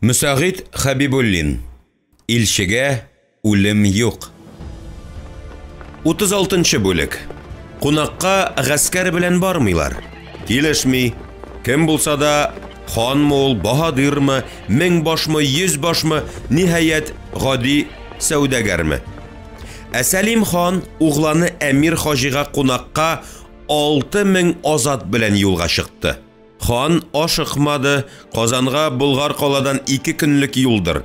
Müsағит Хабибуллин. Илшегә үлем юк. 36-нчы бүлек. Кунакка гаскәр белән бармыйлар. Килешми. Кем булса да, ханмы ул, баһадирмы, 1000 башмы, 100 башмы, ниһаят гади сәүдәгәрме. Сәлим хан угланы Әмир хаҗига кунакка 6000 азат белән юлга чыкты. Хан ашыкмады, Казанга Болгар каладан 2 көнлек юлдыр.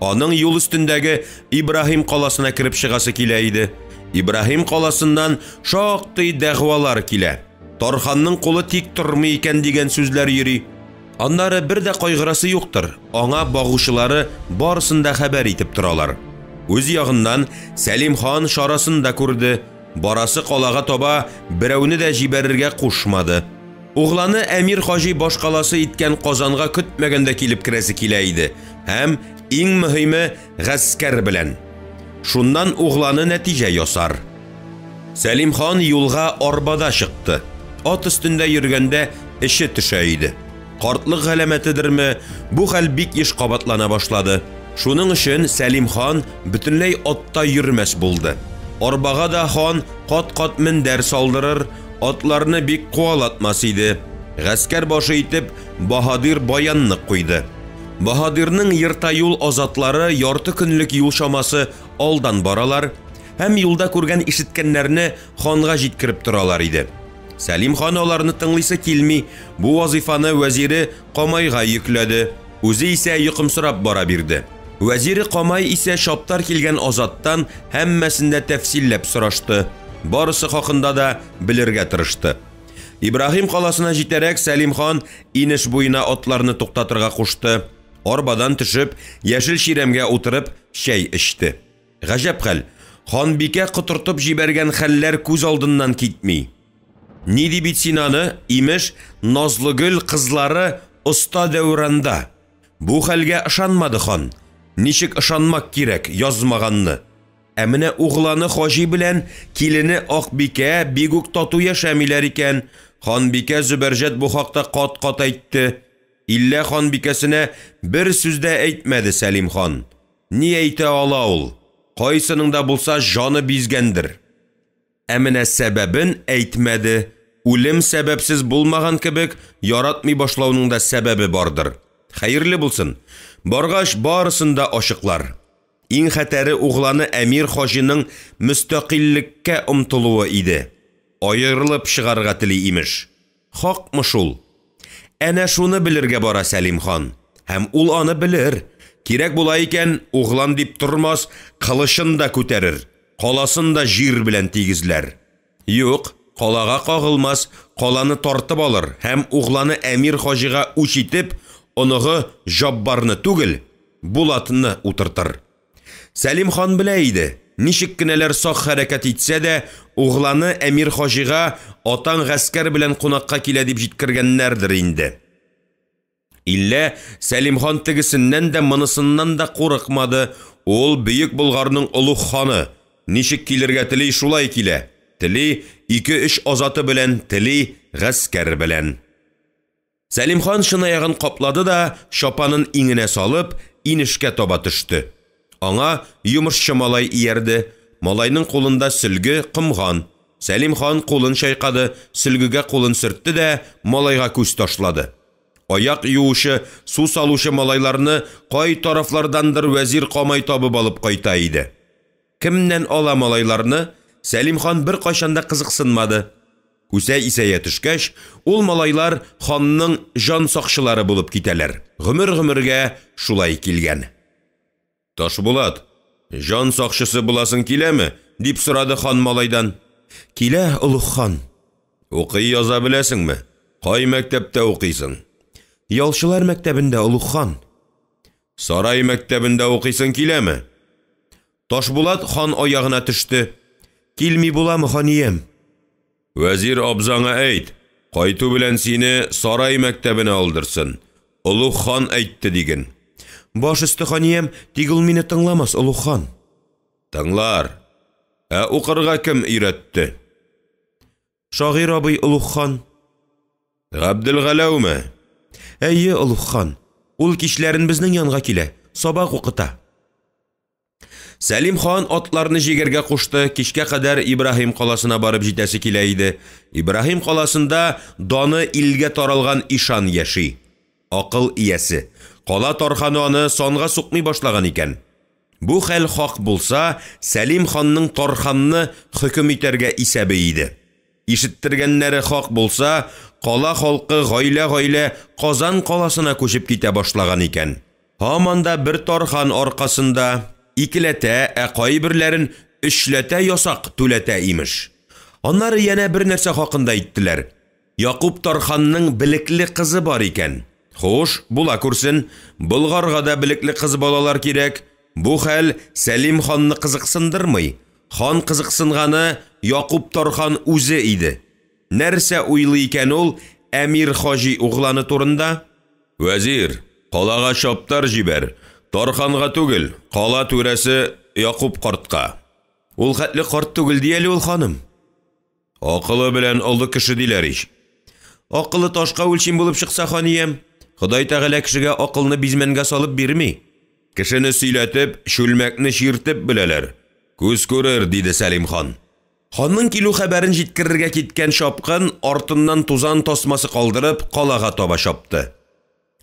Аның юл өстендәге Ибраһим каласына кирип чыгасы килә иде. Ибраһим каласыннан шактый дәгъвалар килә. Тарханның кулы тик тормый икән дигән сүзләр йөри. Аннары бер дә кайгырасы юктыр. Аңа багучылары барысын да хәбәр итеп торалар. Үз ягыннан Сәлим хан шарасын да күрде. Барасы калага таба берәүне дә җибәрергә кушмады. Угланы Әмир хаҗи башкаласы иткән Казанга көтмәгәндә килеп керәсе килә иде. Һәм иң мөһиме гаскәр белән. Шуннан угланы нәтиҗә ясар. Сәлим хан юлга арбада чыкты. Ат өстендә йөргәндә эше төшә иде. Картлык галәмәтедерме, бу хәл бик еш кабатлана башлады. Шуның өчен Сәлим хан бөтенләй атта йөрмәс булды. Арбага да хан кат-кат мендәр салдырыр, атларны бик куалатмас иде. Гаскәр башы итеп Баһадир баянны куйды. Баһадирның йырта юл азатлары ярты көнлек юл шамасы алдан баралар, һәм юлда күргән ишеткәннәрне ханга җиткереп торалар иде. Сәлим хан аларны тыңлыйсы килми, бу вазифаны вәзире Камайга йөкләде. Үзе исә йокымсырап бара бирде. Вәзире Камай исә шаптар килгән азаттан һәммәсендә тәфсилләп сорашты. Барысы хакында да белергә тырышты. Ибраһим каласына җитәрәк Сәлим хан инеш буена атларны туктатырга кушты. Арбадан төшеп, яшел ширемгә утырып, чәй эчте. Гаҗәп хәл. Ханбикә кытыртып җибәргән хәлләр күз алдыннан китми. Ни дип бит син аны, имеш, Назлыгөл кызлары оста дәүранда. Бу хәлгә ышанмады хан. Ничек ышанмак кирәк язмаганны. Ә менә угланы хаҗи белән килене Акбикә бигүк тату яшәмиләр икән. Ханбикә Зөбәрҗәт бу хакта кат-кат әйтте. Иллә ханбикәсенә бер сүз дә әйтмәде Сәлим хан. Ни әйтә ала ул? Кайсының да булса җаны бизгәндер. Ә менә сәбәбен әйтмәде. Үлем сәбәпсез булмаган кебек, яратмый башлауның да сәбәбе бардыр. Хәерле булсын. Баргач барысын да ачыклар. Иң хәтәре угланы Әмир хаҗиның мөстәкыйльлеккә омтылуы иде. Аерылып чыгарга тели имеш. Хакмы шул? Әнә шуны белергә бара Сәлим хан. Һәм ул аны белер. Кирәк була икән, углан дип тормас, кылычын да күтәрер. Каласын да җир белән тигезләр. Юк, калага кагылмас, каланы тартып алыр һәм угланы Әмир хаҗига үч итеп, оныгы Жаббарны түгел, Булатны утыртыр. Сәлим хан белә иде, ничек кенәләр сак хәрәкәт итсә дә, угланы Әмир хаҗига атаң гаскәр белән кунакка килә дип җиткергәннәрдер инде. Иллә Сәлим хан тегесеннән дә монысыннан да курыкмады. Ул бөек Болгарның олуг ханы. Ничек килергә тели шулай килә. Тели 2-3 азаты белән, тели гаскәр белән. Сәлим хан шынаягын каплады да, шапанын иңенә салып, инешкә таба төште. Аңа йомышчы малай иярде. Малайның кулында сөлге кымган. Сәлим хан кулын шайкады, сөлгегә кулын сөртте дә малайга күз ташлады. Аяк юучы, су салучы малайларны кай тарафлардандыр вәзир Камай табып алып кайта иде. Кемнән ала малайларны? Сәлим хан бер кайчанда кызыксынмады. Күсә исәя төшкәч, ул малайлар ханның жан сакчылары булып китәләр. Гомер-гомергә шулай килгән. Ташбулат, жан сакчысы буласың киләме? Дип сорады хан малайдан. Килә, улуг хан. Укый яза беләсеңме? Кай мәктәптә укыйсың? Ялчылар мәктәбендә, улуг хан. Сарай мәктәбендә укыйсың киләме? Ташбулат хан аягына төште. Килми буламы, ханием? Вәзир абзаңа әйт, кайту белән сине сарай мәктәбенә алдырсын. Улуг хан әйтте диген. Баш өсте, ханием, тик ул мине тыңламас, улуг хан. Тыңлар. Ә укырга кем өйрәтте? Шагыйрь абый, улуг хан. Габделгаләүме? Әйе, улуг хан. ул кичләрен безнең янга килә, сабак укыта. Сәлим хан атларны җигәргә кушты, кичкә кадәр Ибраһим каласына барып җитәсе килә иде. Ибраһим каласында даны илгә таралган ишан яши. Акыл иясе. Кала тарханы аны санга сукмый башлаган икән. Бу хәл хак булса, Сәлим ханның тарханны хөкем итәргә исәбе иде. Ишеттергәннәре хак булса, кала халкы гаилә-гаилә Казан каласына күчеп китә башлаган икән. Һаманда бер тархан аркасында икеләтә, кайберләрен өчләтә ясак түләтә имеш. Аннары яна бер нәрсә хакында әйттеләр. Якуб тарханның билекле кызы бар икән. Хош, була күрсен, Болгарга да билекле кыз балалар кирәк. Бу хәл Сәлим ханны кызыксындырмый. Хан кызыксынганы Якуб тархан үзе иде. Нәрсә уйлый икән ул Әмир Хаҗи угланы турында? Вәзир, калага шаптар җибәр. Тарханга түгел, кала түрәсе Якуб картка. Ул хәтле карт түгел дияле ул ханым. Акылы белән олды кеше диләр ич. Акылы ташка үлчим булып чыкса ханиям, Ходай Тәгалә кешегә акылны бизмәнгә салып бирми. Кешене сөйләтеп, шүлмәкне чиртеп беләләр. Күз күрер, диде Сәлим хан. Ханның килү хәбәрен җиткерергә киткән шапкын артыннан тузан тасмасы калдырып, калага таба шапты.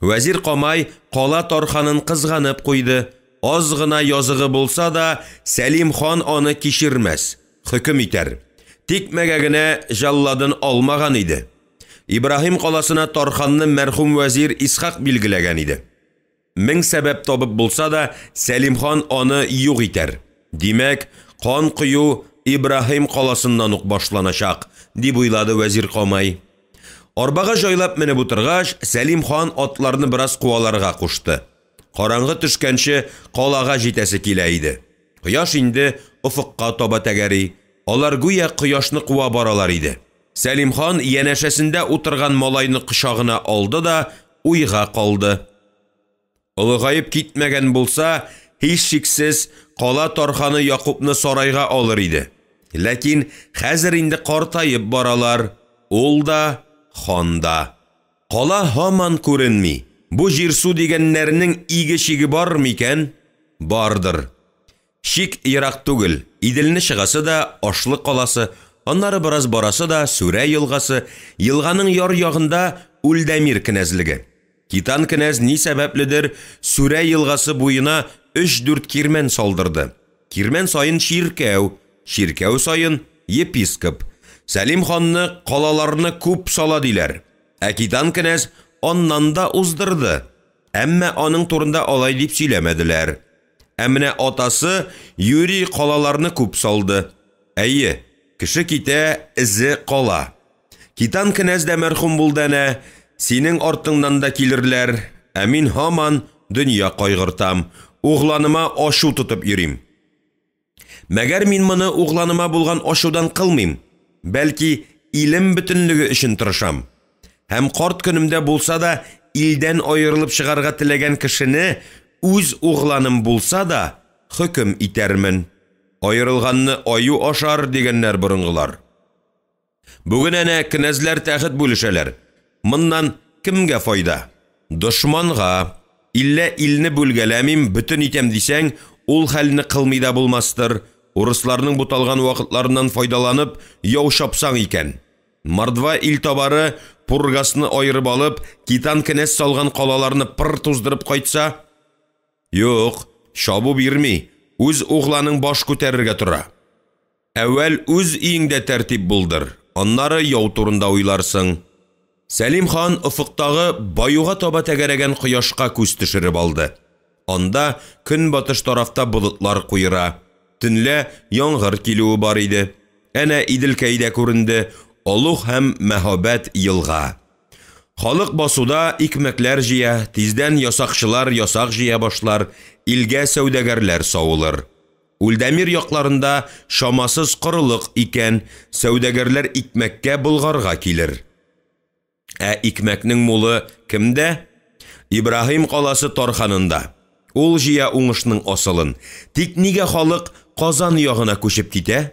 Вәзир Камай кала тарханын кызганып куйды. Аз гына языгы булса да, Сәлим хан аны кичермәс, хөкем итәр. Тикмәгә генә җалладын алмаган иде. Ибраһим каласына тарханны мәрхүм вәзир Исхак билгеләгән иде. Мең сәбәп табып булса да, Сәлим хан аны юк итәр. Димәк, кан кую Ибраһим каласыннан ук башланачак, дип уйлады вәзир Камай. Арбага җайлап менеп утыргач, Сәлим хан атларны бераз куаларга кушты. Караңгы төшкәнче калага җитәсе килә иде. Кояш инде уфыкка таба тәгәри. Алар гүя кояшны куа баралар иде. Сәлим хан янәшәсендә утырган малайны кочагына алды да уйга калды. Улыгайып китмәгән булса, һич шиксез кала тарханы Якубны сарайга алыр иде. Ләкин хәзер инде картайып баралар. Ул да, хан да. Кала һаман күренми. Бу җирсу дигәннәрнең иге-чиге бар микән? Бардыр. Шик ерак түгел. Иделне чыгасы да Ашлы каласы, аннары бераз барасы да Сүрә елгасы, елганың яр ягында Үлдәмир кенәзлеге. Китан кенәз ни сәбәпледер Сүрә елгасы буена 3-4 кирмән салдырды. Кирмән сайын чиркәү, чиркәү сайын епископ. Сәлим ханны калаларны күп сала диләр. Китан кенәз аннан да уздырды. Әмма аның турында алай дип сөйләмәделәр. Әмнә атасы Юри калаларны күп салды. Әйе, кеше китә, изе кала. Китан кенәз дә мәрхүм булды әнә, синең артыңнан да килерләр. Мин һаман дөнья кайгыртам. Угланыма ашу тотып йөрим. Мәгәр мин моны угланыма булган ашудан кылмыйм. Бәлки илем бөтенлеге өчен тырышам. Һәм карт көнемдә булса да илдән аерылып чыгарга теләгән кешене үз угланым булса да хөкем итәрмен. Аерылганны аю ашар дигәннәр борынгылар. Бүген әнә кенәзләр тәхет бүлешәләр. Моннан кемгә файда? Дошманга. Иллә илне бүлгәләмим, бөтен итәм дисәң, ул хәлне кылмый да булмастыр. Урысларның буталган вакытларыннан файдаланып, яу шапсаң икән. Мордва ил табары Пургасны айырып алып, Китан кенәз салган калаларны пыр туздырып кайтса? Юк, шабу бирми, үз угланың баш күтәрергә тора. Әвәл үз өеңдә тәртип булдыр, аннары яу турында уйларсың. Сәлим хан уфыктагы баюга таба тәгәрәгән кояшка күз төшереп алды. Анда көнбатыш тарафта болытлар куйра. Төнлә яңгыр килүе бар иде. Әнә Иделкәйдә күренде, олуг һәм мәһабәт елга. Халык басуда икмәкләр җыя, тиздән ясакчылар ясак җыя башлар, илгә сәүдәгәрләр савылыр. Үлдәмир якларында шамасыз корылык икән, сәүдәгәрләр икмәккә Болгарга килер. Икмәкнең мулы кемдә? Ибраһим каласы тарханында. Ул җыя уңышның асылын. Тик нигә халык Казан ягына күчеп китә?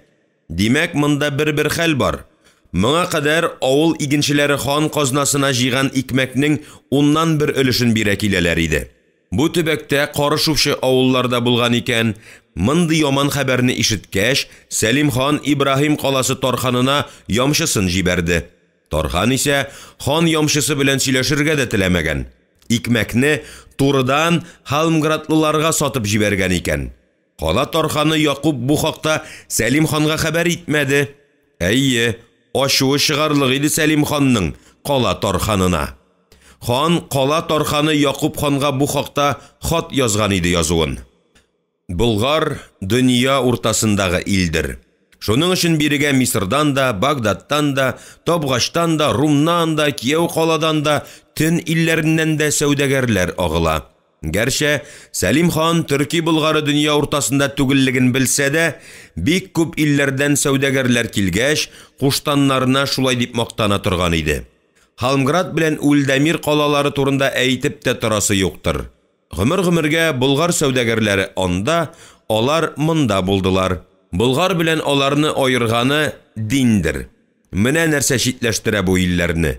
Димәк, монда бер хәл бар. Моңа кадәр авыл игенчеләре хан казнасына җыйган икмәкнең 10нан 1 өлешен бирә киләләр иде. Бу төбәктә карышучы авылларда булган икән, мондый яман хәбәрне ишеткәч, Сәлим хан Ибраһим каласы Тарханына ямчысын җибәрде. Тархан исә хан ямчысы белән сөйләшергә дә теләмәгән. Икмәкне турыдан Халмградлыларга сатып җибәргән икән. Кала Тарханы Якуб бу хакта Сәлим ханга хәбәр итмәде. Әйе, ачуы чыгарлык иде Сәлим ханның Кала Тарханына. Хан Кала Тарханы Якуб ханга бу хакта хат язган иде язуын. Болгар дөнья уртасындагы илдер. Шуның өчен бирегә Мисырдан да, Багдадтан да, Табгаштан да, Румнан да, Кияу каладан да, төн илләреннән дә сәүдәгәрләр агыла. Гәрчә Сәлим хан Төрки Болгары дөнья уртасында түгеллеген белсә дә, бик күп илләрдән сәүдәгәрләр килгәч, куштаннарына шулай дип мактана торган иде. Халмград белән Үлдәмир калалары турында әйтеп тә торасы юктыр. Гомер-гомергә Болгар сәүдәгәрләре анда, алар монда булдылар. Болгар белән аларны айырганы диндер. Менә нәрсә читләштерә бу илләрне.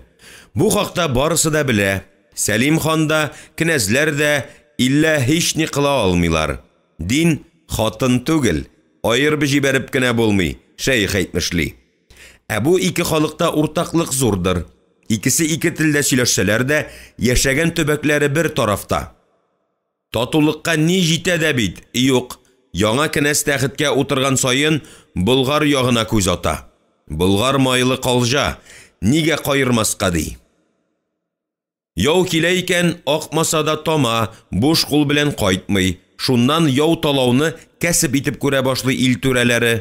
Бу хакта барысы да белә. Сәлим хан да, князьләр дә илля һич ни кыла алмыйлар. Дин хатын түгел, айырып җибәреп кенә булмый, шәйх әйтмешли. Бу ике халыкта уртаклык зурдыр. Икесе ике телдә сөйләшсәләр дә, яшәгән төбәкләре бер тарафта. Татулыкка ни җитә дә бит? Юк. Яңа князь тәхеткә утырган сайын Болгар ягына күз ата. Болгар майлы калжа, нигә кайырмаска ди. Яу килә икән, акмаса да тама, буш кул белән кайтмый. Шуннан яу талауны кәсеп итеп күрә башлый ил түрәләре.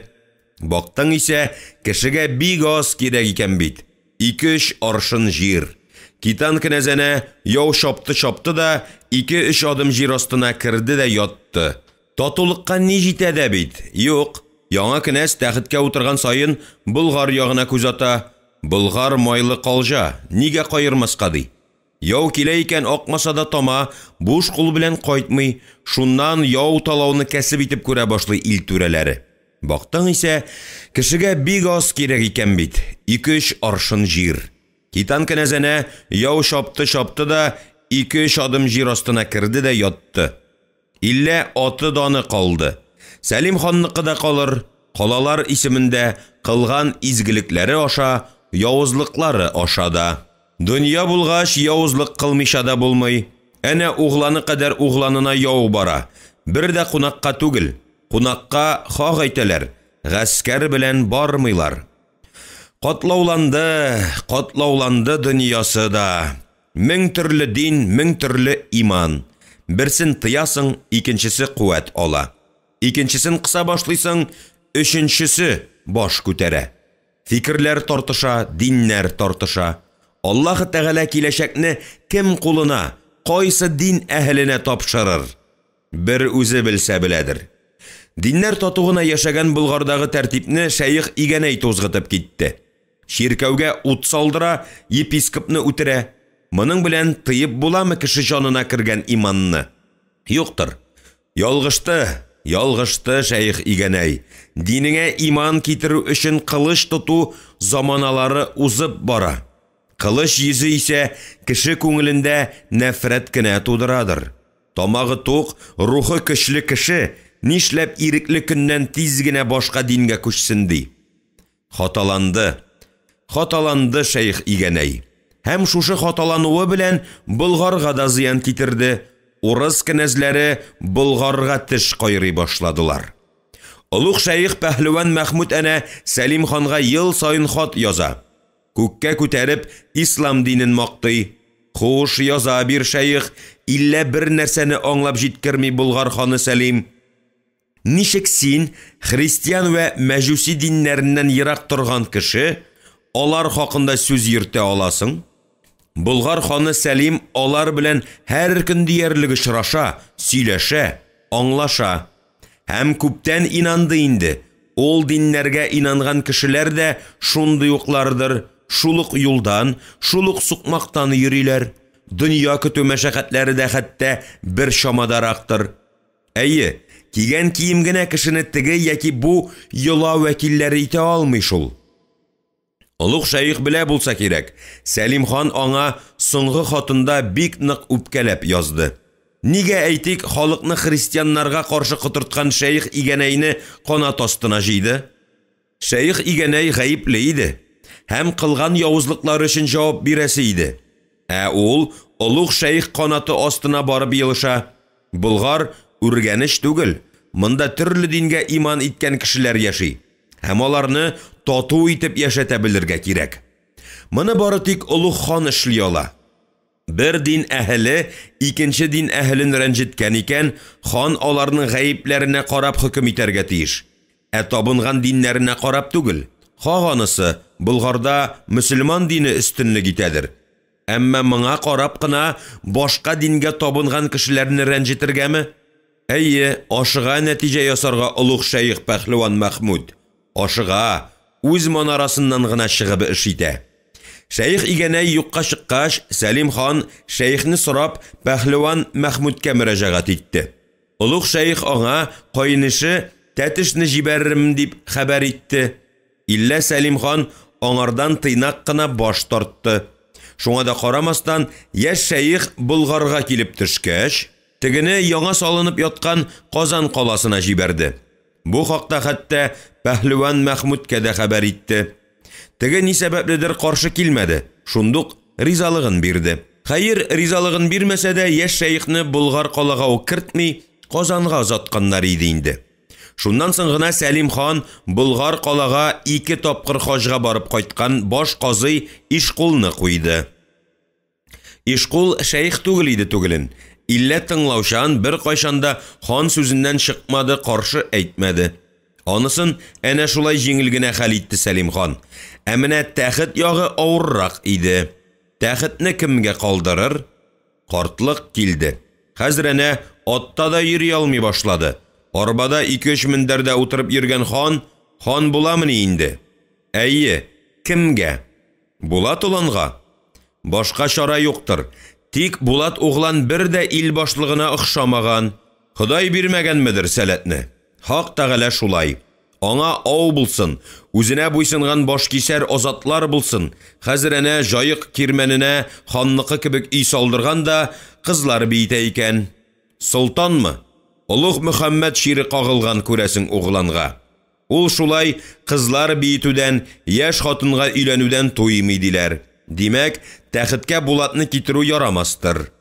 Бактың исә, кешегә бик аз кирәк икән бит. 2-3 аршын җир. Китан князенә яу шапты да, 2-3 адым җир астына керде дә ятты. Татулыкка ни җитә дә бит? Юк. Яңа князь тәхеткә утырган сайын Болгар ягына күз ата. Болгар майлы калжа, нигә кайырмаска ди. Яу килә икән, акмаса да тама, буш кул белән кайтмый. Шуннан яу талауны кәсеп итеп күрә башлый ил түрәләре. Бактың исә, кешегә бик аз кирәк икән бит. 2-3 аршын җир. Китан князенә яу шапты да, 2-3 адым җир астына керде дә ятты. Иллә аты даны калды. Сәлим ханныкы да калыр. Калалар исемендә кылган изгелекләре аша, явызлыклары аша да. Дөнья булгач явызлык кылмыйша да булмый. Әнә угланы кадәр угланына яу бара. Бер дә кунакка түгел. Кунакка хак әйтәләр. Гаскәр белән бармыйлар. Катлауланды дөньясы да. 1000 төрле дин, 1000 төрле иман. Берсен тыясың, икенчесе куәт ала. Икенчесен кыса башлыйсың, өченчесе баш күтәрә. Фикерләр тартыша, диннәр тартыша. Аллаһ Тәгалә киләчәкне кем кулына, кайсы дин әһленә тапшырыр? Бер үзе белсә беләдер. Диннәр татугына яшәгән Болгардагы тәртипне шәйх Игәнәй тузгытып китте. Ширкәүгә ут салдыра, епископны үтерә. Моның белән тыйып буламы кеше җанына кергән иманны? Юктыр. Ялгышты шәйх Игәнәй. Динеңә иман китерү өчен кылыч тоту заманалары узып бара. Кылыч йөзе исә кеше күңелендә нәфрәт кенә тудырадыр. Тамагы тук, рухы көчле кеше нишләп ирекле көннән тиз генә башка дингә күчсен ди. Хаталанды шәйх Игәнәй. Һәм шушы хаталануы белән Болгарга да зыян китерде. Урыс князьләре Болгарга теш кайрый башладылар. Улуг шәйх Пәһлеван Мәхмүд әнә Сәлим ханга ел сайын хат яза. Күккә күтәреп ислам динен мактый. Хуш яза бир шәйх, иллә бер нәрсәне аңлап җиткерми Болгар ханы Сәлим. Ничек син христиан вә мәҗүси диннәреннән ерак торган кеше алар хакында сүз йөртә аласың? Болгар ханы Сәлим алар белән һәр көн диярлек очраша, сөйләшә, аңлаша. Һәм күптән инанды инде. Ул диннәргә инанган кешеләр дә шундый уклардыр. Шулык юлдан, шулык сукмактан йөриләр. Дөнья көтү мәшәкатьләре дә хәтта бер шамадарактыр. Әйе, кигән кием генә кешене теге яки бу йола вәкилләре итә алмый шул. Улуг шәйх белә булса кирәк, Сәлим хан аңа соңгы хатында бик нык үпкәләп язды. Нигә әйтик, халыкны христианнарга каршы котырткан шәйх Игәнәйне канат астына җыйды? Шәйх Игәнәй гаепле иде, һәм кылган явызлыклары өчен җавап бирәсе иде. Ул улуг шәйх канаты астына барып елыша. Булгар үргәнеш түгел, монда төрле дингә иман иткән кешеләр яши, һәм аларны тату итеп яшәтә белергә кирәк. Моны бары тик улуг хан эшли ала. Бер дин әһеле икенче дин әһелен рәнҗеткән икән, хан аларның гаепләренә карап хөкем итәргә тиеш. Табынган диннәренә карап түгел. Хаганысы Булгарда мөселман дине өстенлек итәдер. Әмма моңа карап кына башка дингә табынган кешеләрне рәнҗетергәме? Әйе, ашыга нәтиҗә ясарга улуг шәйх Пәһлеван Мәхмүд. Ашыга үз манарасыннан гына чыгып эш итә. Шәйх Игәнәй юкка чыккач, Сәлим хан шәйхне сорап Пәһлеван Мәхмүдкә мөрәҗәгать итте. Улуг шәйх аңа кайнышы тәтешне җибәрермен дип хәбәр итте. Иллә Сәлим хан аңардан тыйнак кына баш тартты. Шуңа да карамастан, яшь шәйх Булгарга килеп төшкәч, тегене яңа салынып яткан Казан каласына җибәрде. Бу хакта хәтта Пәһлеван Мәхмүдкә дә хәбәр итте. Теге ни сәбәпледер каршы килмәде, шундук ризалыгын бирде. Хәер, ризалыгын бирмәсә дә, яшь шәйхне Булгар калага ук кертми, Казанга озатканнар иде инде. Шуннан соң гына Сәлим хан Булгар калага 2 тапкыр хаҗга барып кайткан баш казый Ишкулны куйды. Ишкул шәйх түгел иде түгелен. Иллә тыңлаучан бер кайшанда хан сүзеннән чыкмады, каршы әйтмәде. Анысын әнә шулай җиңел генә хәл итте Сәлим хан. Ә менә тәхет ягы авыррак иде. Тәхетне кемгә калдырыр? Картлык килде. Хәзер әнә атта да йөри алмый башлады. Арбада 2-3 мендәрдә утырып йөргән хан буламыни инде? Әйе, кемгә? Булат уланга. Башка чара юктыр. Тик Булат углан бер дә ил башлыгына охшамаган. Ходай бирмәгәнмедер сәләтне. Хак тәгалә шулай. Аңа ау булсын, үзенә буйсынган башкисәр азатлар булсын. Хәзер әнә җаек кирмәненә ханныкы кебек үй салдырган да кызлар бийтә икән. Солтанмы? Улуг Мөхәммәд шире кагылган күрәсең угланга. Ул шулай кызлар бийтүдән, яшь хатынга өйләнүдән туймый диләр. Димәк, тәхеткә Булатны китерү ярамастыр.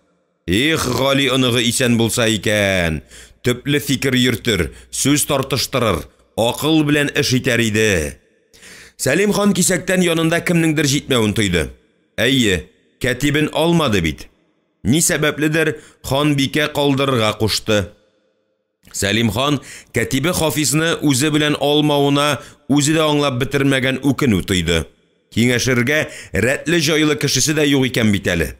Их, Гали оныгы исән булса икән, төпле фикер йөртер, сүз тартыштырыр, акыл белән эш итәр иде. Сәлим хан кисәктән янында кемнеңдер җитмәвен тойды. Әйе, кәтибен алмады бит. Ни сәбәпледер хан бикә калдырырга кушты. Сәлим хан кәтибе Хафизны үзе белән алмауына үзе дә аңлап бетермәгән үкенү тойды. Киңәшергә рәтле җайлы кешесе дә юк икән бит әле.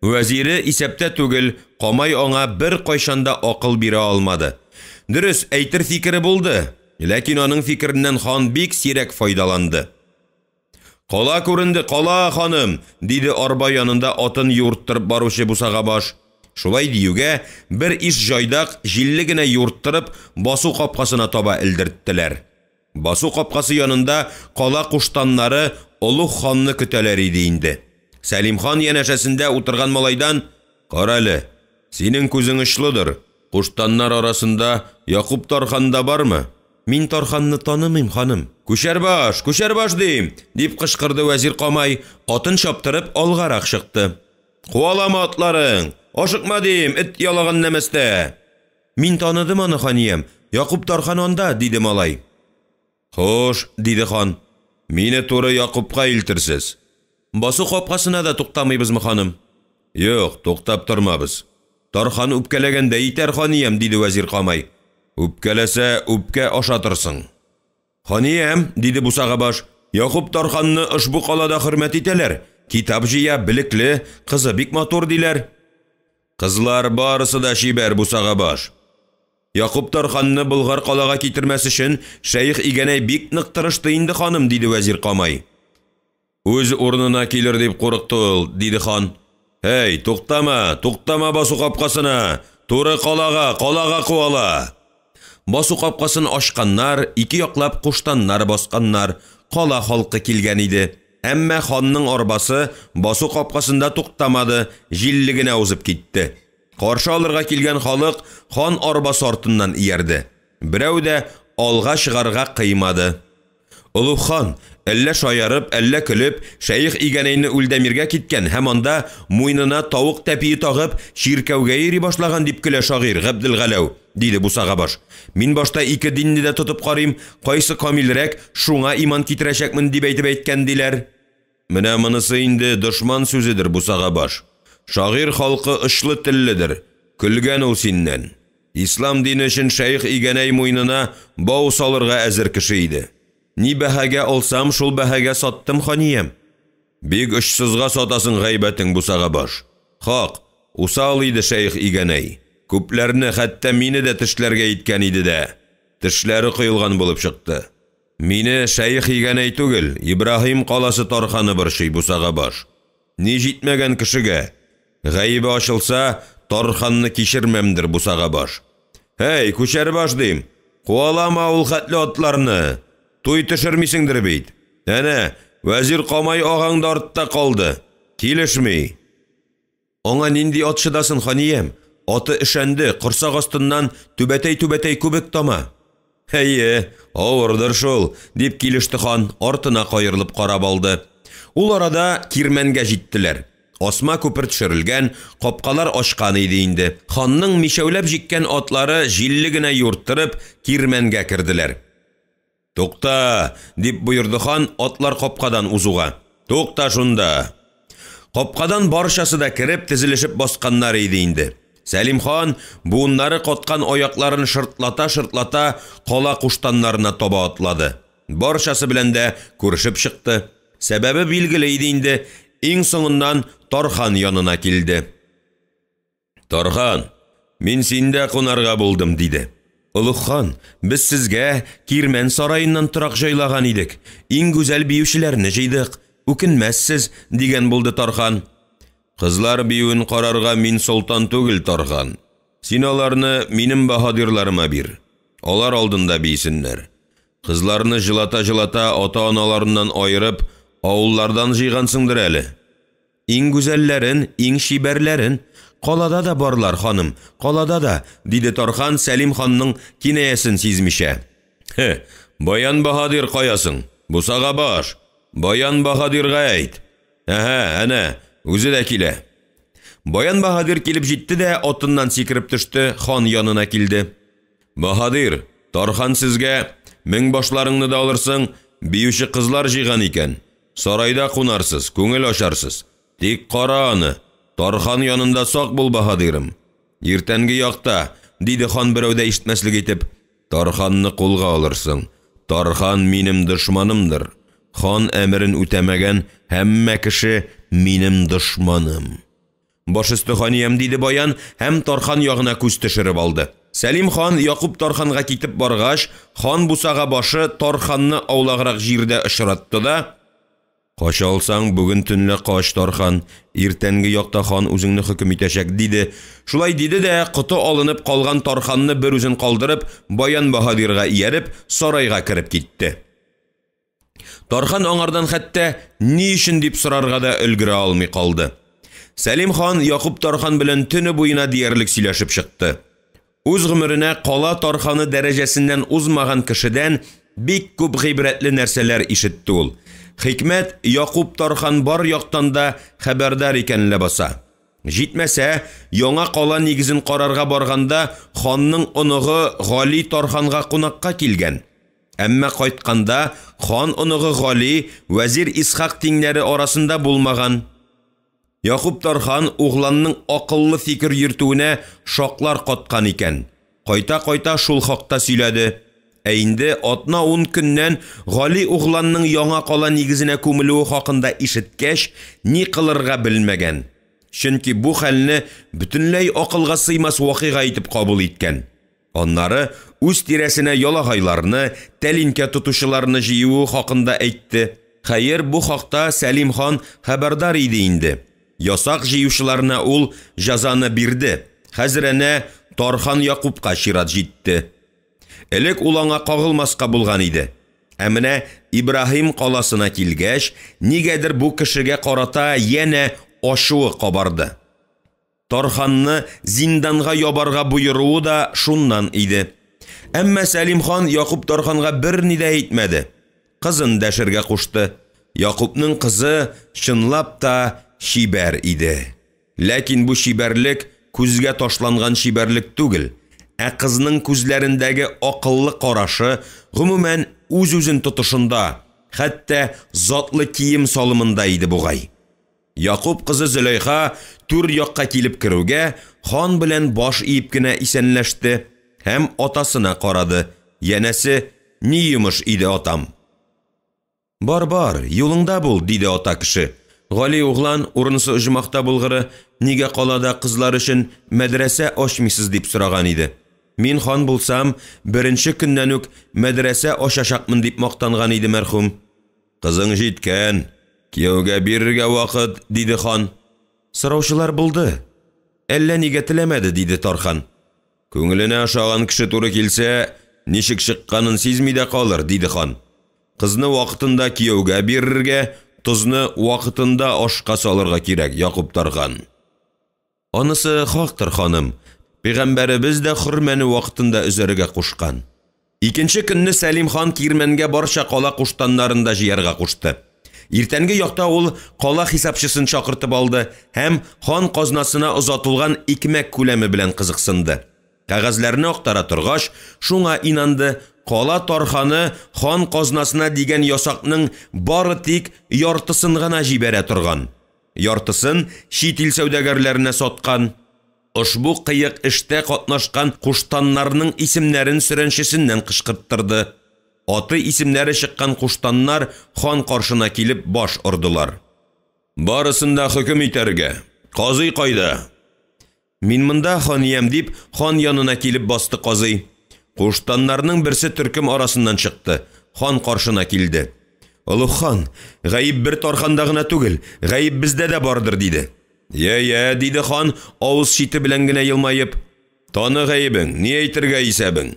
Вәзире исәптә түгел, Камай аңа бер кайшанда акыл бирә алмады. Дөрес, әйтер фикере булды, ләкин аның фикереннән хан бик сирәк файдаланды. Кала күренде, кала ханым, диде арба янында атын юрттырып баручы бусага баш. Шулай диюгә, бер иш җайдак җилле генә юрттырып басу капкасына таба элдерттеләр. Басу капкасы янында кала куштаннары Улуг ханны көтәләр иде инде. Сәлим хан янәшәсендә утырган малайдан: "Карале, синең күзең очлыдыр. Куштаннар арасында Якуб Тарханда бармы?" "Мин Тарханны танымыйм, ханым." Күчәрбаш дим", дип кычкырды вәзир Камай, атын чаптырып алгарак чыкты. "Куалама атларың, ашыкма дим, эт ялаган нәмәстә." "Мин таныдым аны, ханиям, Якуб Тархан анда", диде малай. "Хош", диде хан. "Мине туры Якубка илтерсез. Басу капкасына да туктамыйбызмы, ханым?" "Юк, туктап тормабыз. Тархан үпкәләгәндә итәр, ханиям", диде вәзир Камай. "Үпкәләсә, үпкә ашатырсың." "Ханиям", диде бусага баш, "Якуб Тарханны ошбу калада хөрмәт итәләр. Китап җыя, билекле, кызы бик матур диләр." "Кызлар барысы да шибәр, бусага баш. Якуб Тарханны Булгар калага китермәс өчен шәйх Игәнәй бик нык тырышты инде, ханым", диде вәзир Камай. "Үз урынына килер дип курыкты ул", диде хан. "Эй, туктама басу капкасына, туры калага куала." Басу капкасын ачканнар, ике яклап куштаннар басканнар, кала халкы килгән иде. әмма ханның арбасы басу капкасында туктамады, җиллегенә узып китте. Каршы алырга килгән халык хан арбасы артыннан иярде. Берәү дә алга чыгарга кыймады. Улуг хан әллә шаярып, әллә көлеп, шәйх игәнәйне үлдәмиргә киткән һәм анда муйнына тавык тәпие тагып, чиркәүгә йөри башлаган дип көлә шагыйрь Габделгаләү, диде бусага баш. Мин башта ике динне дә тотып карыйм, кайсы камилрәк, шуңа иман китерәчәкмен дип әйткән диләр. Менә монысы инде дошман сүзедер бусага баш. Шагыйрь халкы ышлы телледер, көлгән ул синнән. Ислам дине өчен шәйх игәнәй муйнына бау салырга әзер кеше иде. Ни бәһәгә алсам, шул бәһәгә саттым ханиям. Бик очсызга сатасың гайбәтең бусага баш. Хак, усал иде шәйх игәнәй. Күпләрне, хәтта мине дә тешләргә иткән иде дә. Тешләре кыйлган булып чыкты. Мине шәйх игәнәй түгел, Ибраһим каласы Тарханы борчый бусага баш. Ни җитмәгән кешегә гайбе ачылса, Тарханны кичермәмдер бусага баш. Hey, күчәр баш дим. Куалама ул хәтле атларны. Туй төшермисеңдер бит. Әнә, вәзир Камай агаң да артта калды. Килешми. Аңа нинди ат шыдасын ханиям? Аты эшәнде, корсак астыннан түбәтәй күбек тама. Әйе, авырдыр шул, дип килеште хан, артына кайырылып карап алды. Ул арада кирмәнгә җиттеләр. Асма күпер төшерелгән, капкалар ачкан иде инде. Ханның мишәүләп җиккән атлары җилле генә юрттырып кирмәнгә керделәр. Тукта, дип буйырды хан атлар капкадан узуга. Тукта шунда. Капкадан барчасы да кирип тизилешеп басканнар иде инде. Сәлим хан буыннары каткан аякларын шыртлата кала куштаннарына таба атлады. Барчасы белән дә күрешеп чыкты. Сәбәбе билгеле иде инде. Иң соңыннан Тархан янына килде. Тархан, мин синдә кунарга булдым, диде. Улуг хан, без сезгә кирмән сарайыннан торак җайлаган идек. Иң гүзәл биючеләрне җыйдык. Үкенмәссез, дигән булды Тархан. Кызлар биюен карарга мин солтан түгел, Тархан. Син аларны минем баһадирларыма бир. Алар алдында бийсеннәр. Кызларны җылата ата-аналарыннан айырып, авыллардан җыйгансыңдыр әле. Иң гүзәлләрен, иң шибәрләрен калада да барлар, ханым, калада да, диде Тархан Сәлим ханның кинаясын сизмичә. Баян баһадир каясың? Бусага баш. Баян баһадирга әйт. Әнә, үзе дә килә. Баян баһадир килеп җитте дә атыннан сикереп төште, хан янына килде. Баһадир, Тархан сезгә 1000 башларыңны да алырсың, биюче кызлар җыйган икән. Сарайда кунарсыз, күңел ачарсыз. Тик кара аны. Тархан янында сак бул, баһадирым. Иртәнге якта, диде хан берәүдә ишетмәслек итеп, Тарханны кулга алырсың. Тархан минем дошманымдыр. Хан әмерен үтәмәгән һәммә кеше минем дошманым. Башысты ханиям, диде баян, һәм Тархан ягына күз төшереп алды. Сәлим хан Якуб Тарханга китеп баргач, хан бусага башы Тарханны аулаграк җирдә очратты да: Кач алсаң, бүген төнлә кач, Тархан, иртәнге якта хан үзеңне хөкем итәчәк, диде. Шулай диде дә, коты алынып калган Тарханны бер үзен калдырып, Баян баһадирга ияреп, сарайга кирип китте. Тархан аңардан хәтта ни өчен дип сорарга да өлгерә алмый калды. Сәлим хан Якуб Тархан белән төне буена диярлек сөйләшеп чыкты. Үз гомеренә кала Тарханы дәрәҗәсеннән узмаган кешедән бик күп гыйбрәтле нәрсәләр ишетте ул. Хикмәт Якуб Тархан бар яктан да хәбәрдар икәнле баса. Җитмәсә, яңа кала нигезен карарга барганда ханның оныгы Гали Тарханга кунакка килгән. Әмма кайтканда хан оныгы Гали вәзир Исхак тиңнәре арасында булмаган. Якуб Тархан угланның акыллы фикер йөртүенә шаклар каткан икән. Кайта шул хакта сөйләде. Ә инде атна 10 көннән Гали угланның яңа кала нигезенә күмелүе хакында ишеткәч, ни кылырга белмәгән. Чөнки бу хәлне бөтенләй акылга сыймас вакыйга итеп кабул иткән. Аннары үз тирәсенә ялагайларны, тәлинкә тотучыларны җыюы хакында әйтте. Хәер, бу хакта Сәлим хан хәбәрдар иде инде. Ясак җыючыларына ул җәзаны бирде. Хәзрәнә Тархан Якубка чират җитте. Элек ул аңа кагылмаска булган иде. Әміне Ибрахим қаласына килгәч, нигәдер бу кешегә карата яна ашуы кабарды. Тарханны зинданга ябарга буйруы да шуннан иде. Әмма Сәлим хан Якуб Тарханга бер ни дә әйтмәде. Кызын дәшергә кушты. Якубның кызы чынлап та шибәр иде. Ләкин бу шибәрлек күзгә ташланган шибәрлек түгел. Кызның күзләрендәге акыллы карашы гомумән үз-үзен тотышында, хәтта затлы кием салымында иде бугай. Якуб кызы Зөләйха түр якка килеп керүгә, хан белән баш иеп кенә исәнләште һәм атасына карады. Янәсе, ни йомыш иде атам? Бар, юлыңда бул, диде ата кеше. Гали углан урынсы оҗмакта булгыры, нигә калада кызлар өчен мәдрәсә ачмыйсыз дип сораган иде. Мин хан булсам, беренче көннән үк мәдрәсә ачачакмын дип мактанган иде мәрхүм. Кызың җиткән, кияүгә бирергә вакыт, диде хан. Сораучылар булды. Әллә нигә теләмәде, диде Тархан. Күңеленә ошаган кеше туры килсә, ничек чыкканын сизми дә калыр, диде хан. Кызны вакытында кияүгә бирергә, тузны вакытында ашка салырга кирәк, Якуб Тархан. Анысы хактыр, ханым. Пәйгамбәребез дә хөрмәне вакытында үзәргә кушкан. Икенче көнне Сәлим хан кирмәнгә барча кала куштаннарында җыярга кушты. Иртәнге якта ул кала хисапчысын чакыртып алды һәм хан казнасына озатылган икмәк күләме белән кызыксынды. Кәгазьләрне актара торгач, шуңа инанды. Кала Тарханы хан казнасына дигән ясакның бары тик яртысын гына җибәрә торган. Яртысын чит ил сәүдәгәрләренә саткан. Ошбу кыек эштә катнашкан куштаннарның исемнәрен сөрәнчесеннән кышкырттырды. Аты исемнәре чыккан куштаннар хан каршына килеп баш ордылар. Барысында хөкем итәргә. Казый кайда? Мин монда ханиям дип хан янына килеп басты казый. Куштаннарның берсе төркем арасыннан чыкты. Хан каршына килде. Улуг хан, гаиб бер Тарханда гына түгел, гаиб бездә дә бардыр, диде. Я, диде хан, авыз чите белән генә елмаеп. Таны гаибең, ни әйтергә исәбең?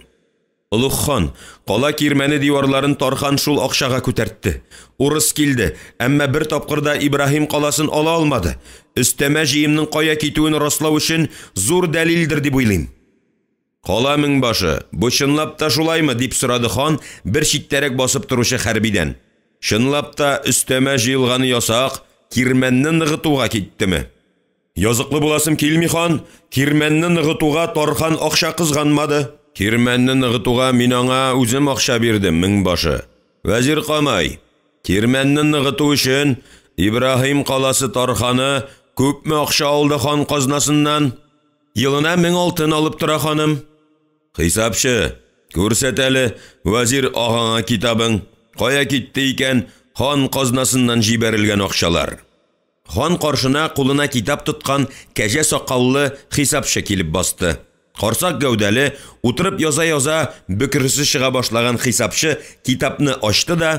Улуг хан, кала кирмәне диварларын Тархан шул акчага күтәртте. Урыс килде, әмма бер тапкырда Ибрахим каласын ала алмады. Өстәмә җыемның кая китүен раслау өчен зур дәлилдер дип уйлыйм. Кала меңбашы, бу чынлап та шулаймы, дип сорады хан бер читтәрәк басып торучы хәрбидән. Чынлап та өстәмә җыелганы ясак кирмәнне ныгытуга киттеме? Языклы буласым килми, хан, кирмәнне ныгытуга Тархан акча кызганмады. Кирмәнне ныгытуга мин аңа үзем акча бирдем, меңбашы. Вәзир Камай, кирмәнне ныгыту өчен Ибрахим каласы Тарханы күпме акча алды хан казнасыннан? Елына 1000 алтын алып тора, ханым. Хисапчы, күрсәт әле вәзир агаңа китабың. Кая китте икән хан казнасыннан җибәрелгән акчалар? Хан каршына кулына китап тоткан кәҗә сакаллы хисапчы килеп басты. Карсак гәүдәле, утырып яза-яза бөкресе чыга башлаган хисапчы китапны ачты да: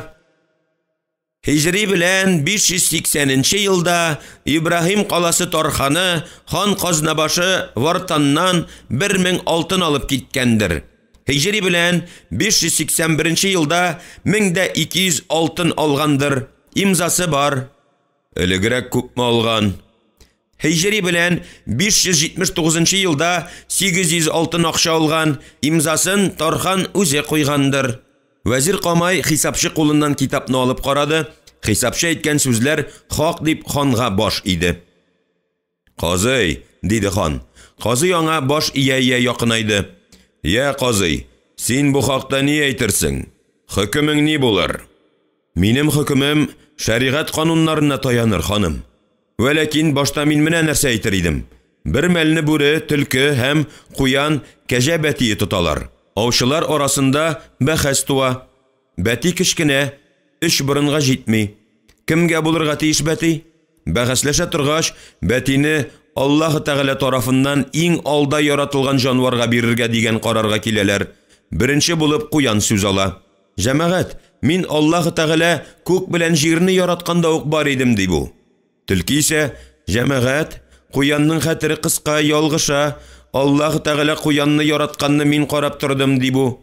Хиҗри белән 580-нче елда Ибрахим каласы Тарханы хан казнабашы Вартаннан 1000 алтын алып киткәндер. Хиҗри белән 581-нче елда 1200 алтын алгандыр. Имзасы бар. Элегрәк күпме алган? Хиҗри белән 579-нчы елда 800 алтын акча алган. Имзасын Тархан үзе куйгандыр. Вәзир Камай хисапчы кулыннан китапны алып карады. Хисапчы әйткән сүзләр хак дип ханга баш иде. Казый, диде хан. Казый аңа баш ия якынайды. Я казый, син бу хакта ни әйтерсең? Хөкемең ни булыр? Минем хөкемем шәригать кануннарына таяныр, ханым. Вәләкин башта мин менә нәрсә әйтер идем. Бер мәлне бүре, төлке һәм куян кәҗә бәтие тоталар. Аучылар арасында бәхәс туа. Бәти кечкенә, эш борынга җитми. Кемгә булырга тиеш бәти? Бәхәсләшә торгач, бәтине Аллаһ Тәгалә тарафыннан иң алда яратылган җанварга бирергә дигән карарга киләләр. Беренче булып куян сүз ала. Җәмәгать, мин Аллаһ Тәгалә күк белән җирне яратканда ук бар идем, ди бу. Төлки исә: җәмәгать, куянның хәтере кыска, ялгыша. Аллаһ Тәгалә куянны яратканны мин карап тордым, ди бу.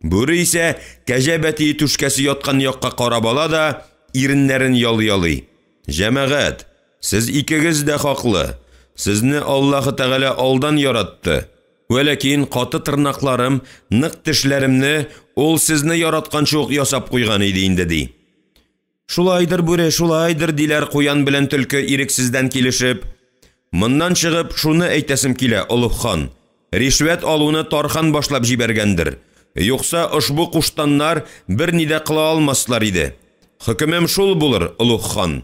Бүре исә кәҗәбәти түшкәсе яткан якка карап ала да, иреннәрен ялый. Җәмәгать, сез икегез дә хаклы. Сезне Аллаһы Тәгалә алдан яратты. Вәләкин каты тырнакларым, нык тешләремне ул сезне яратканча ук ясап куйган иде инде ди. Шулайдыр бүре, шулайдыр диләр куян белән төлке ирексездән килешеп. Моннан чыгып шуны әйтәсем килә, Олуг хан. Ришвәт алуны Тархан башлап җибәргәндер. Юкса ошбу куштаннар берни дә кыла алмаслар иде. Хөкемем шул булыр, Олуг хан.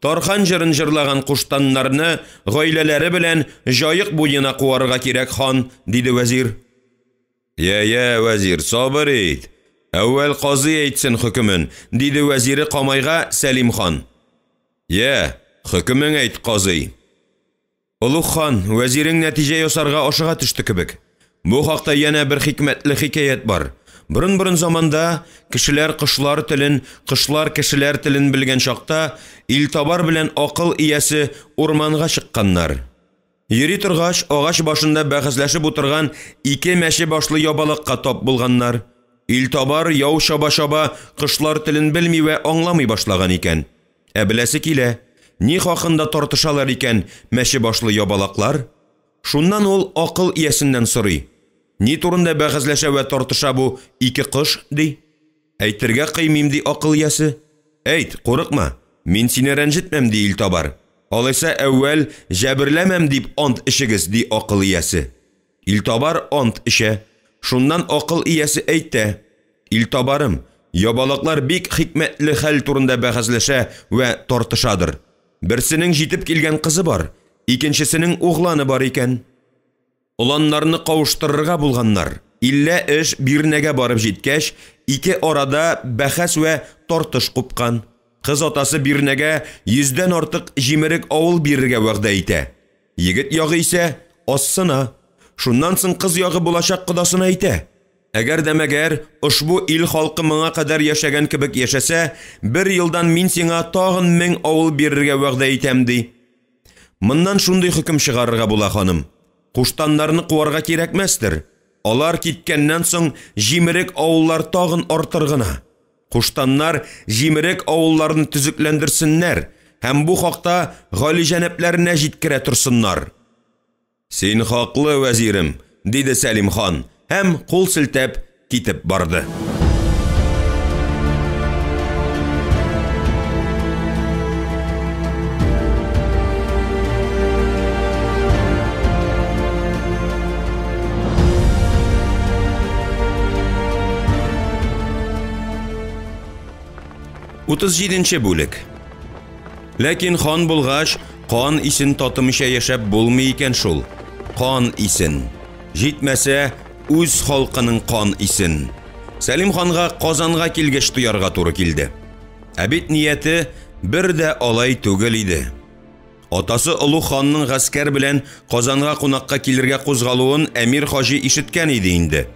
Тархан җырын җырлаган куштаннарны гаиләләре белән җаек буена куарга кирәк, хан, диде вәзир. Я, вәзир, сабыр ит. Әүвәл казый әйтсен хөкемен, диде вәзире Камайга Сәлим хан. Я, хөкемен әйт, казый. Олуг хан, вәзирең нәтиҗә ясарга ашыга төште кебек. Бу хакта янә бер хикмәтле хикаят бар. Борын заманда кешеләр кышлар телен, кышлар кешеләр телен белгән чакта Илтабар белән акыл иясе урманга чыкканнар. Йөри торгач, агач башында бәхәсләшеп утырган ике мәче башлы ябалыкка тап булганнар. Илтабар яу шаба кышлар телен белми вә аңламый башлаган икән. Беләсе килә, ни хакында тартышалар икән мәче башлы ябалаклар? Шуннан ул акыл иясеннән сорый. Ни турында бәхәсләшә вә тартыша бу ике кыш, ди. Әйтергә кыймыйм, ди акыл иясе. Әйт, курыкма, мин сине рәнҗетмәм, ди Илтабар. Алайса әүвәл җәберләмәм дип ант ишегез, ди акыл иясе. Илтабар ант ише. Шуннан акыл иясе әйтә. Илтабарым, ябалаклар бик хикмәтле хәл турында бәхәсләшә вә тартышадыр. Берсенең җитеп килгән кызы бар, икенчесенең угланы бар икән. Уланнарны кавыштырырга булганнар. Иллә эш бирнәгә барып җиткәч, ике арада бәхәс вә тартыш купкан. Кыз атасы бирнәгә 100дән артык җимерек авыл бирергә вәгъдә итә. Егет ягы исә ассына. Шуннан соң кыз ягы булачак кодасына әйтә. Әгәр дә мәгәр ошбу ил халкы моңа кадәр яшәгән кебек яшәсә, 1 елдан мин сиңа тагын 1000 авыл бирергә вәгъдә итәм, ди. Моннан шундый хөкем чыгарырга була, ханым. Куштаннарны куарга кирәкмәстер. Алар киткәннән соң җимерек авыллар тагын артыр гына. Куштаннар җимерек авылларны төзекләндерсеннәр һәм бу хакта галиҗәнәпләренә җиткерә торсыннар. Син хаклы, вәзирем, диде Сәлим хан һәм кул селтәп китеп барды. Утыз 7-нче бүлек. Ләкин хан булгач, кан исен татымыйча яшәп булмый икән шул. Кан исен. Җитмәсә, үз халкының кан исен. Сәлим ханга Казанга килгәч туярга туры килде. Бит нияте бер дә алай түгел иде. Атасы Олуг ханның гаскәр белән Казанга кунакка килергә кузгалуын Әмир хаҗи ишеткән иде инде.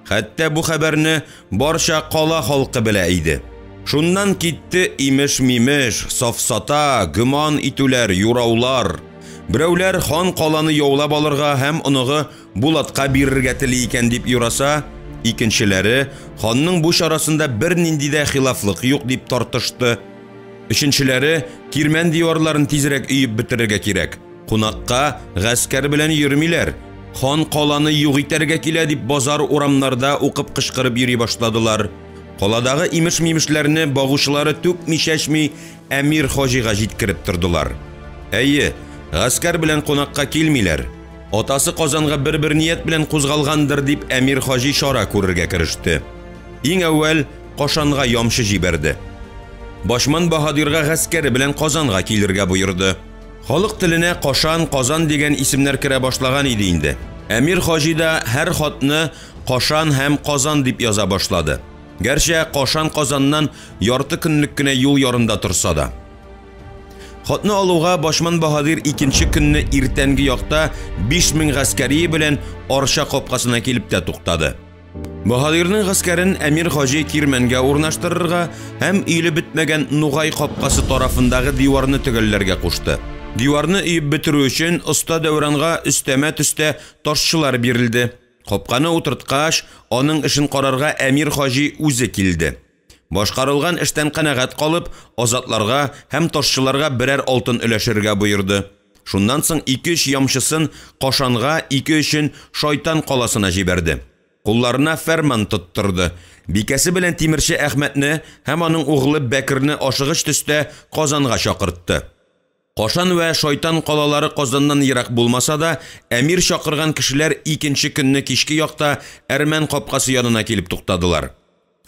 Хәтта бу хәбәрне барча кала халкы белә иде. Шуннан китте имеш-мимеш, сафсата, гыман итүләр, юраулар. Берәүләр хан каланы яулап алырга һәм оныгы Булатка бирергә тели икән дип юраса, икенчеләре ханның бу чарасында бернинди дә хилафлык юк дип тартышты. Өченчеләре Кирмән диварларын тизрәк өеп бетерергә кирәк. Кунакка гаскәр белән йөрмиләр. Хан каланы юк итәргә килә дип базар урамнарда укып кычкырып йөри башладылар. Каладагы имеш-мимешләрне багучылары түкми-чәчми Әмир хаҗига җиткереп тордылар. Әйе, гаскәр белән кунакка килмиләр. Атасы Казанга бер ният белән кузгалгандыр дип Әмир хаҗи шара күрергә кереште. Иң әүвәл Кашанга ямчы җибәрде. Башман Баһадирга гаскәре белән Казанга килергә буйырды. Халык теленә Кашан, Казан дигән исемнәр керә башлаган иде инде. Әмир хаҗи да һәр хатны Кашан һәм Казан дип яза башлады. Гәрчә Кашан Казаннан ярты көнлек кенә юл ярында торса да. Хатны алуга Башман Баһадир икенче көнне иртәнге якта 5000 гаскәри белән Арча капкасына килеп тә туктады. Баһадирның гаскәрен Әмир хаҗи Кирмәнгә урнаштырырга һәм өйле бетмәгән Нугай капкасы тарафындагы диварны төгәлләргә кушты. Диварны өеп бетерү өчен оста Дәүранга өстәмә төстә ташчылар бирелде. Капканы утырткач, аның эшен карарга Әмир хаҗи үзе килде. Башкарылган эштән канәгать калып, азатларга һәм ташчыларга берәр алтын өләшергә боерды. Шуннан соң 2-3 ямчысын Кашанга, 2-3-ен Шайтан каласына җибәрде. Кулларына фәрман тоттырды. Бикәсе белән тимерче Әхмәтне һәм аның угылы Бәкерне ашыгыч төстә Казанга чакыртты. Кашан вә Шайтан калалары Казаннан ерак булмаса да, Әмир чакырган кешеләр 2нче көнне кичке якта Әрмән капкасы янына килеп туктадылар.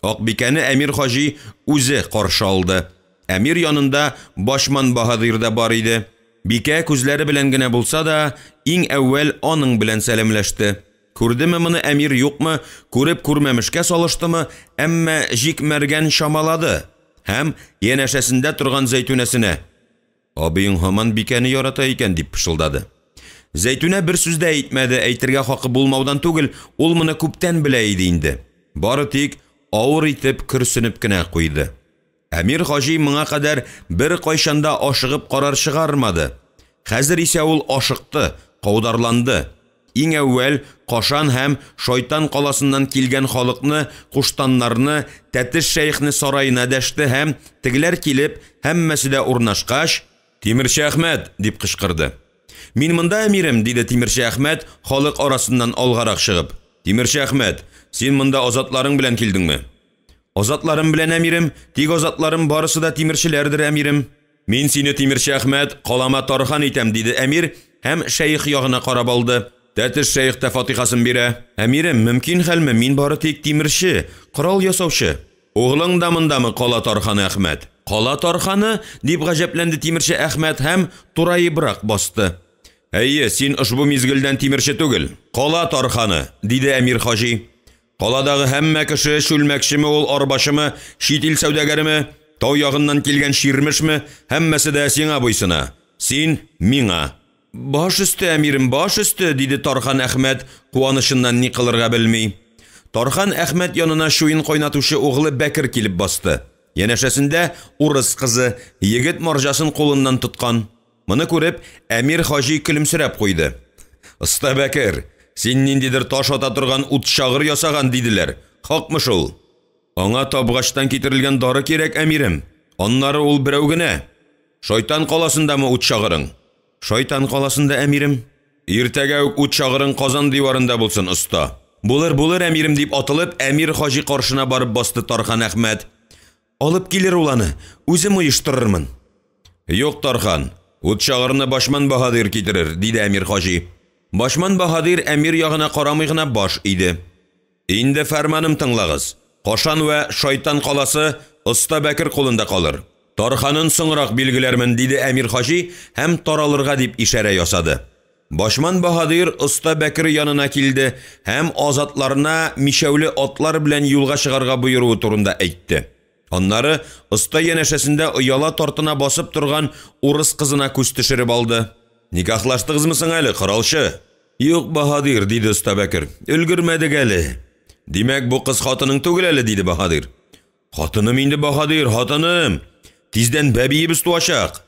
Акбикәне Әмир хаҗи үзе каршы алды. Әмир янында Башман Баһадир да бар иде. Бикә күзләре белән генә булса да, иң әүвәл аның белән сәламләште. Күрдеме моны Әмир юкмы, күреп күрмәмешкә салыштымы, әмма җикмәргән шамалады. Һәм янәшәсендә торган Зәйтүнәсенә: "Абыйың һаман бикәне ярата икән", дип пышылдады. Зәйтүнә бер сүз дә әйтмәде, әйтергә хакы булмаудан түгел, ул моны күптән белә иде инде. Бары тик авыр итеп көрсенеп кенә куйды. Әмир хаҗи моңа кадәр бер кайшанда ашыгып карар чыгармады. Хәзер исә ул ашыкты, каударланды. Иң әүвәл Кашан һәм Шайтан каласыннан килгән халыкны, куштаннарны, Тәтеш шәйхне сарайына дәште һәм тегеләр килеп, һәммәсе дә урнашкач, "Тимерче Әхмәт", дип кычкырды. "Мин монда әмирем", диде Тимерче Әхмәт халык арасыннан алгарак чыгып. "Тимерче Әхмәт, син монда азатларың белән килдеңме?" "Азатларым белән әмирем, тик азатларым барысы да тимерчеләрдер әмирем." "Мин сине Тимерче Әхмәт калама тархан итәм", диде әмир һәм шәйх ягына карап алды. Тәтеш шәйх тә фатихасын бирә. "Әмирем, мөмкин хәлме, мин бары тик тимерче, корал ясаучы. Углың да мондамы кала тарханы Әхмәт?" "Кала тарханы?" дип гаҗәпләнде Тимерче Әхмәт һәм турайыбрак басты. "Әйе, син ошбу мизгелдән тимерче түгел, кала тарханы", диде Әмир хаҗи. "Каладагы һәммә кеше шүлмәкчеме ул, арбашымы, чит ил сәүдәгәреме, тау ягыннан килгән ширмешме, һәммәсе дә сиңа буйсына. Син миңа." "Баш өсте, әмирем, баш өсте", диде Тархан Әхмәт куанышыннан ни кылырга белми. Тархан Әхмәт янына шуен кайнатучы углы Бәкер килеп басты. Янәшәсендә урыс кызы, егет марҗасын кулыннан тоткан. Моны күреп, Әмир хаҗи көлемсерәп куйды. "Оста Бәкер, син ниндидер таш ата торган ут шагыр ясаган", диделәр. "Хакмы шул?" "Аңа табгачтан китерелгән дары кирәк, әмирем. Аннары ул берәү генә. Шайтан каласындамы ут шагырың?" "Шайтан каласында, әмирем." "Иртәгә үк ут шагырың Казан диварында булсын, оста." "Булыр, булыр, әмирем", дип атылып, Әмир хаҗи каршына барып басты Тархан Әхмәт. "Алып килер ул аны, үзем оештырырмын." "Юк, Тархан, ут шагырны Башман Баһадир китерер", диде Әмир хаҗи. Башман Баһадир Әмир ягына карамый гына баш иде. "Инде фәрманым тыңлагыз. Кашан вә Шайтан каласы оста Бәкер кулында калыр. Тарханын соңрак билгеләрмен", диде Әмир хаҗи һәм таралырга дип ишарә ясады. Башман Баһадир оста Бәкер янына килде һәм азатларына мишәүле атлар белән юлга чыгарга буйруы турында әйтте. Аннары оста янәшәсендә ояла тартына басып торган урыс кызына күз төшереп алды. "Никахлаштыгызмы соң әле, коралчы?" "Юк, Баһадир", диде оста Бәкер. "Өлгермәдек әле." "Димәк, бу кыз хатының түгел әле", диде Баһадир. "Хатыным инде, Баһадир, хатыным. Тиздән бәбиебез туачак."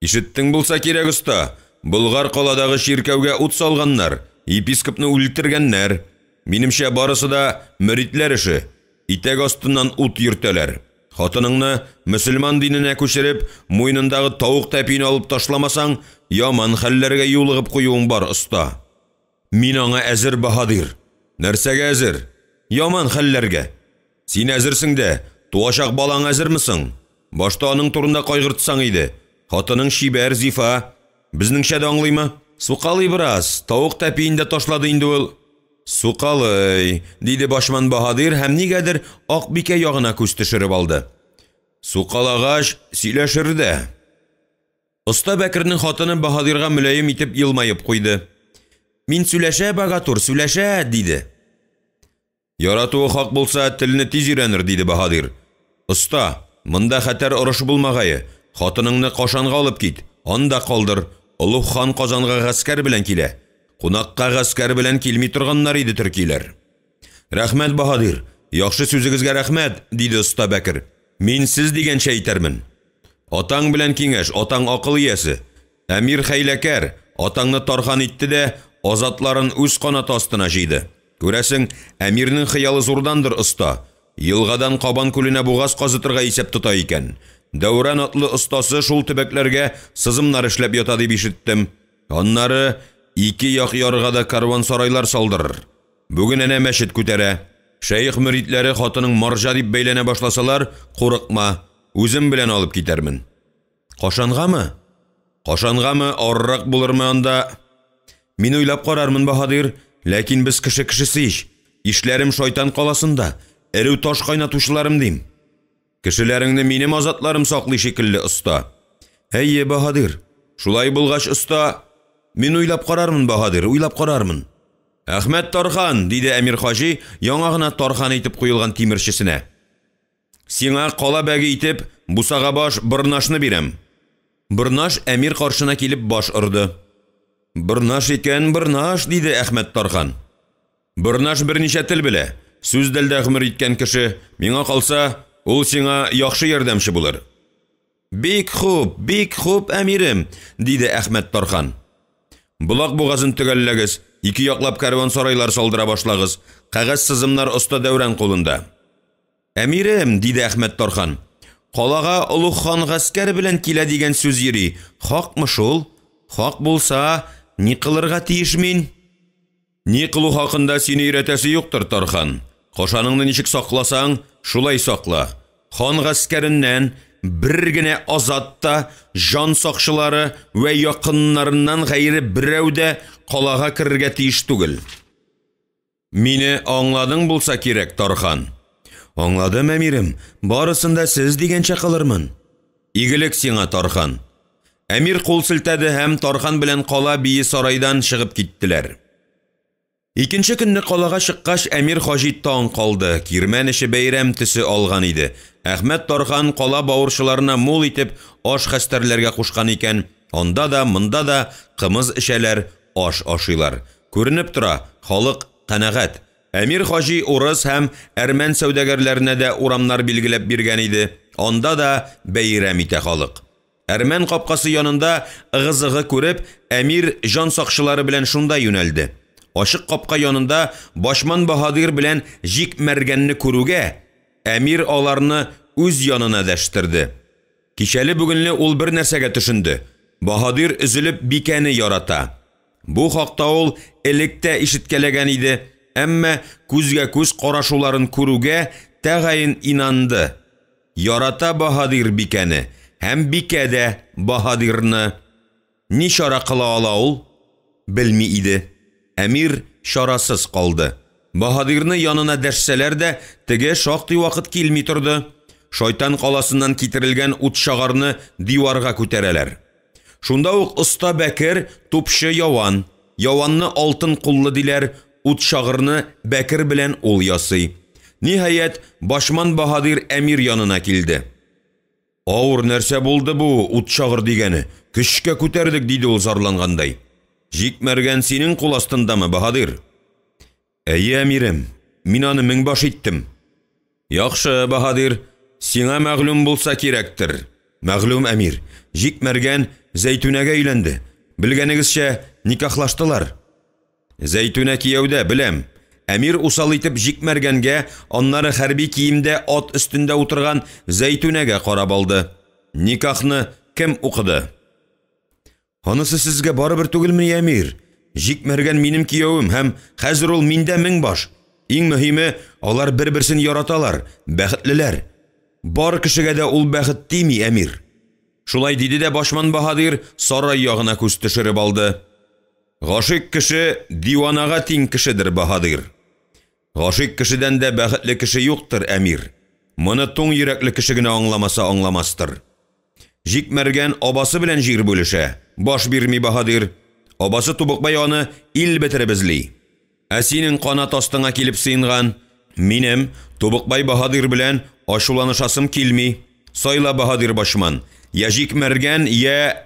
"Ишеттең булса кирәк, оста. Болгар каладагы ширкәүгә ут салганнар, епископны үлтергәннәр. Минемчә барысы да мөритләр эше. Итәк астыннан ут йөртәләр. Хатыныңны мөселман диненә күчереп, муйнындагы тавык тәпине алып ташламасаң, яман хәлләргә юлыгып куюың бар, оста." "Мин аңа әзер, Баһадир." "Нәрсәгә әзер?" "Яман хәлләргә." "Син әзерсең дә, туачак балаң әзермисең? Башта аның турында кайгыртсаң иде. Хатының шибәр, зифа. Безнеңчә дә аңлыймы?" "Сукалый бераз, тавык тәпиендә ташлады инде ул." "Сукалый", диде Башман Баһадир һәм нигәдер Акбикә ягына күз төшереп алды. "Сукалагач сөйләшер дә." Оста Бәкернең хатыны Баһадирга мөлаем итеп елмаеп куйды. "Мин сөйләшә, Багатур, сөйләшә", диде. "Яратуы хак булса, телне тиз өйрәнер", диде Баһадир. "Оста, монда хәтәр орыш булмагае. Хатыныңны Кашанга алып кит, анда калдыр. Улуг хан Казанга гаскәр белән килә. Кунакка гаскәр белән килми торганнар иде төркиләр." "Рәхмәт, Баһадир. Яхшы сүзегезгә рәхмәт", диде оста Бәкер. "Мин сез дигәнчә әйтәрмен. Атаң белән киңәш, атаң акыл иясе. Әмир хәйләкәр, атаңны тархан итте дә, азатларын үз канаты астына җыйды. Күрәсең, әмирнең хыялы зурдандыр оста. Елгадан Кабан күленә бугаз казытырга исәп тота икән. Дәүран атлы остасы шул төбәкләргә сызымнар эшләп ята дип ишеттем. Аннары ике як ярга да карван-сарайлар салдырыр. Бүген әнә мәчет күтәрә. Шәйх мөритләре хатының марҗа дип бәйләнә башласалар, курыкма, үзем белән алып китәрмен. Кашангамы? Кашангамы аррак булырмы анда? Мин уйлап карармын, Баһадир, ләкин без кеше ич. Ишләрем шайтан каласында, эрү таш кайнатучыларым дим. Кешеләреңне минем азатларым саклый шикелле оста. Әйе, Баһадир, шулай булгач оста, мин уйлап карармын, Баһадир, уйлап карармын. Әхмәт Тархан, диде Әмир Хаҗи, яңа гына Тархан итеп куелган тимерчесенә. Сиңа кала бәге итеп, бусага баш Бырнашны бирәм. Бырнаш Әмир каршына килеп баш ырды. Бырнаш икән, Бырнаш, диде Әхмәт Тархан. Бырнаш берничә тел белә. Сүз дәлдә гомер иткән кеше, миңа калса, ул сиңа яхшы ярдәмче булыр. Бик хуп, әмирем, диде Әхмәт Тархан. Булак бугазын төгәлләгез, ике яклап карван-сарайлар салдыра башлагыз. Кәгазь сызымнар оста Дәүран кулында. Әмирем, диде Әхмәт Тархан. Калага Улуг хан гаскәре белән килә дигән сүз йөри. Хакмы шул? Хак булса, ни кылырга тиеш мин? Ни кылу хакында сине өйрәтәсе юктыр, Тархан. Кашаныңны ничек сакласаң, шулай сакла. Хан гаскәреннән бер генә азатта жан сакчылары вә якыннарыннан гайре берәү дә калага кирергә тиеш түгел. Мине аңладың булса кирәк, Тархан. Аңладым, әмирем, барысында сез дигәнчә кылырмын. Игелек сиңа, Тархан. Әмир кул селтәде һәм Тархан белән кала бие сарайдан чыгып киттеләр. Икенче көнне калага чыккач, Әмир Хаҗи таң калды. Кирмән эше бәйрәм төсе алган иде. Әхмәт Тархан кала бавырчыларына мул итеп аш хәстәрләргә кушкан икән. Анда да, монда да кымыз эшәләр, аш ашыйлар. Күренеп тора, халык канәгать. Әмир Хаҗи урыс һәм әрмән сәүдәгәрләренә дә урамнар билгеләп биргән иде. Анда да бәйрәм итә халык. Әрмән капкасы янында ыгы-зыгы күреп, Әмир жан сакчылары белән шунда юнәлде. Ашык капка янында Башман Баһадир белән Җик Мәргәнне күрүгә, Әмир аларны үз янына дәштерде. Кичәле бүгенле ул бер нәрсәгә төшенде. Баһадир üzülеп бикәне ярата. Бу хакта ул электә ишеткәләгән иде, әмма күзгә күз карашуларын күрүгә тәгаен инанды. Ярата Баһадир бикәне, һәм бикә дә Баһадирны. Ни чара кыла ала ул? Белми иде. Әмир шарасыз калды. Баһадирны янына дәшсәләр дә, теге шактый вакыт килми торды. Шайтан каласыннан китерелгән ут шагарны диварга күтәрәләр. Шунда ук оста Бәкер тупшы Яван. Яванны алтын куллы диләр, ут шагырны Бәкер белән ул ясый. Ниһаять, Башман Баһадир Әмир янына килде. Авыр нәрсә булды бу ут шагыр дигәне? Көчкә күтәрдек, диде ул зарлангандай. Җик Мәргән синең кул астындамы, Баһадир? Әйе, әмирем, мин аны меңбаш иттем. Яхшы, Баһадир, сиңа мәгълүм булса кирәктер. Мәгълүм, әмир, Җик Мәргән Зәйтүнәгә өйләнде. Белгәнегезчә, никахлаштылар. Зәйтүнә кияүдә, беләм. Әмир усал итеп Җик Мәргәнгә, аннары хәрби киемдә ат өстендә утырган Зәйтүнәгә карап алды. Никахны кем укыды? Анысы сезгә барыбер түгелме, әмир? Җик Мәргән минем кияүем һәм хәзер ул миндә меңбаш. Иң мөһиме, алар бер-берсен яраталар, бәхетлеләр. Бар кешегә дә ул бәхет тими, әмир. Шулай диде дә Башман Баһадир сарай ягына күз төшереп алды. Гашык кеше диванага тиң кешедер, Баһадир. Гашык кешедән дә бәхетле кеше юктыр, әмир. Моны туң йөрәкле кеше генә аңламаса аңламастыр. Җик Мәргән абасы белән җир бүлешә. Баш бирми, Баһадир. Абасы Тубыкбай аны ил бетереп эзли. Ә синең канат астыңа килеп сыйнган, минем Тубыкбай Баһадир белән ашуланышасым килми. Сайла, Баһадир Башман. Я Җик Мәргән, я...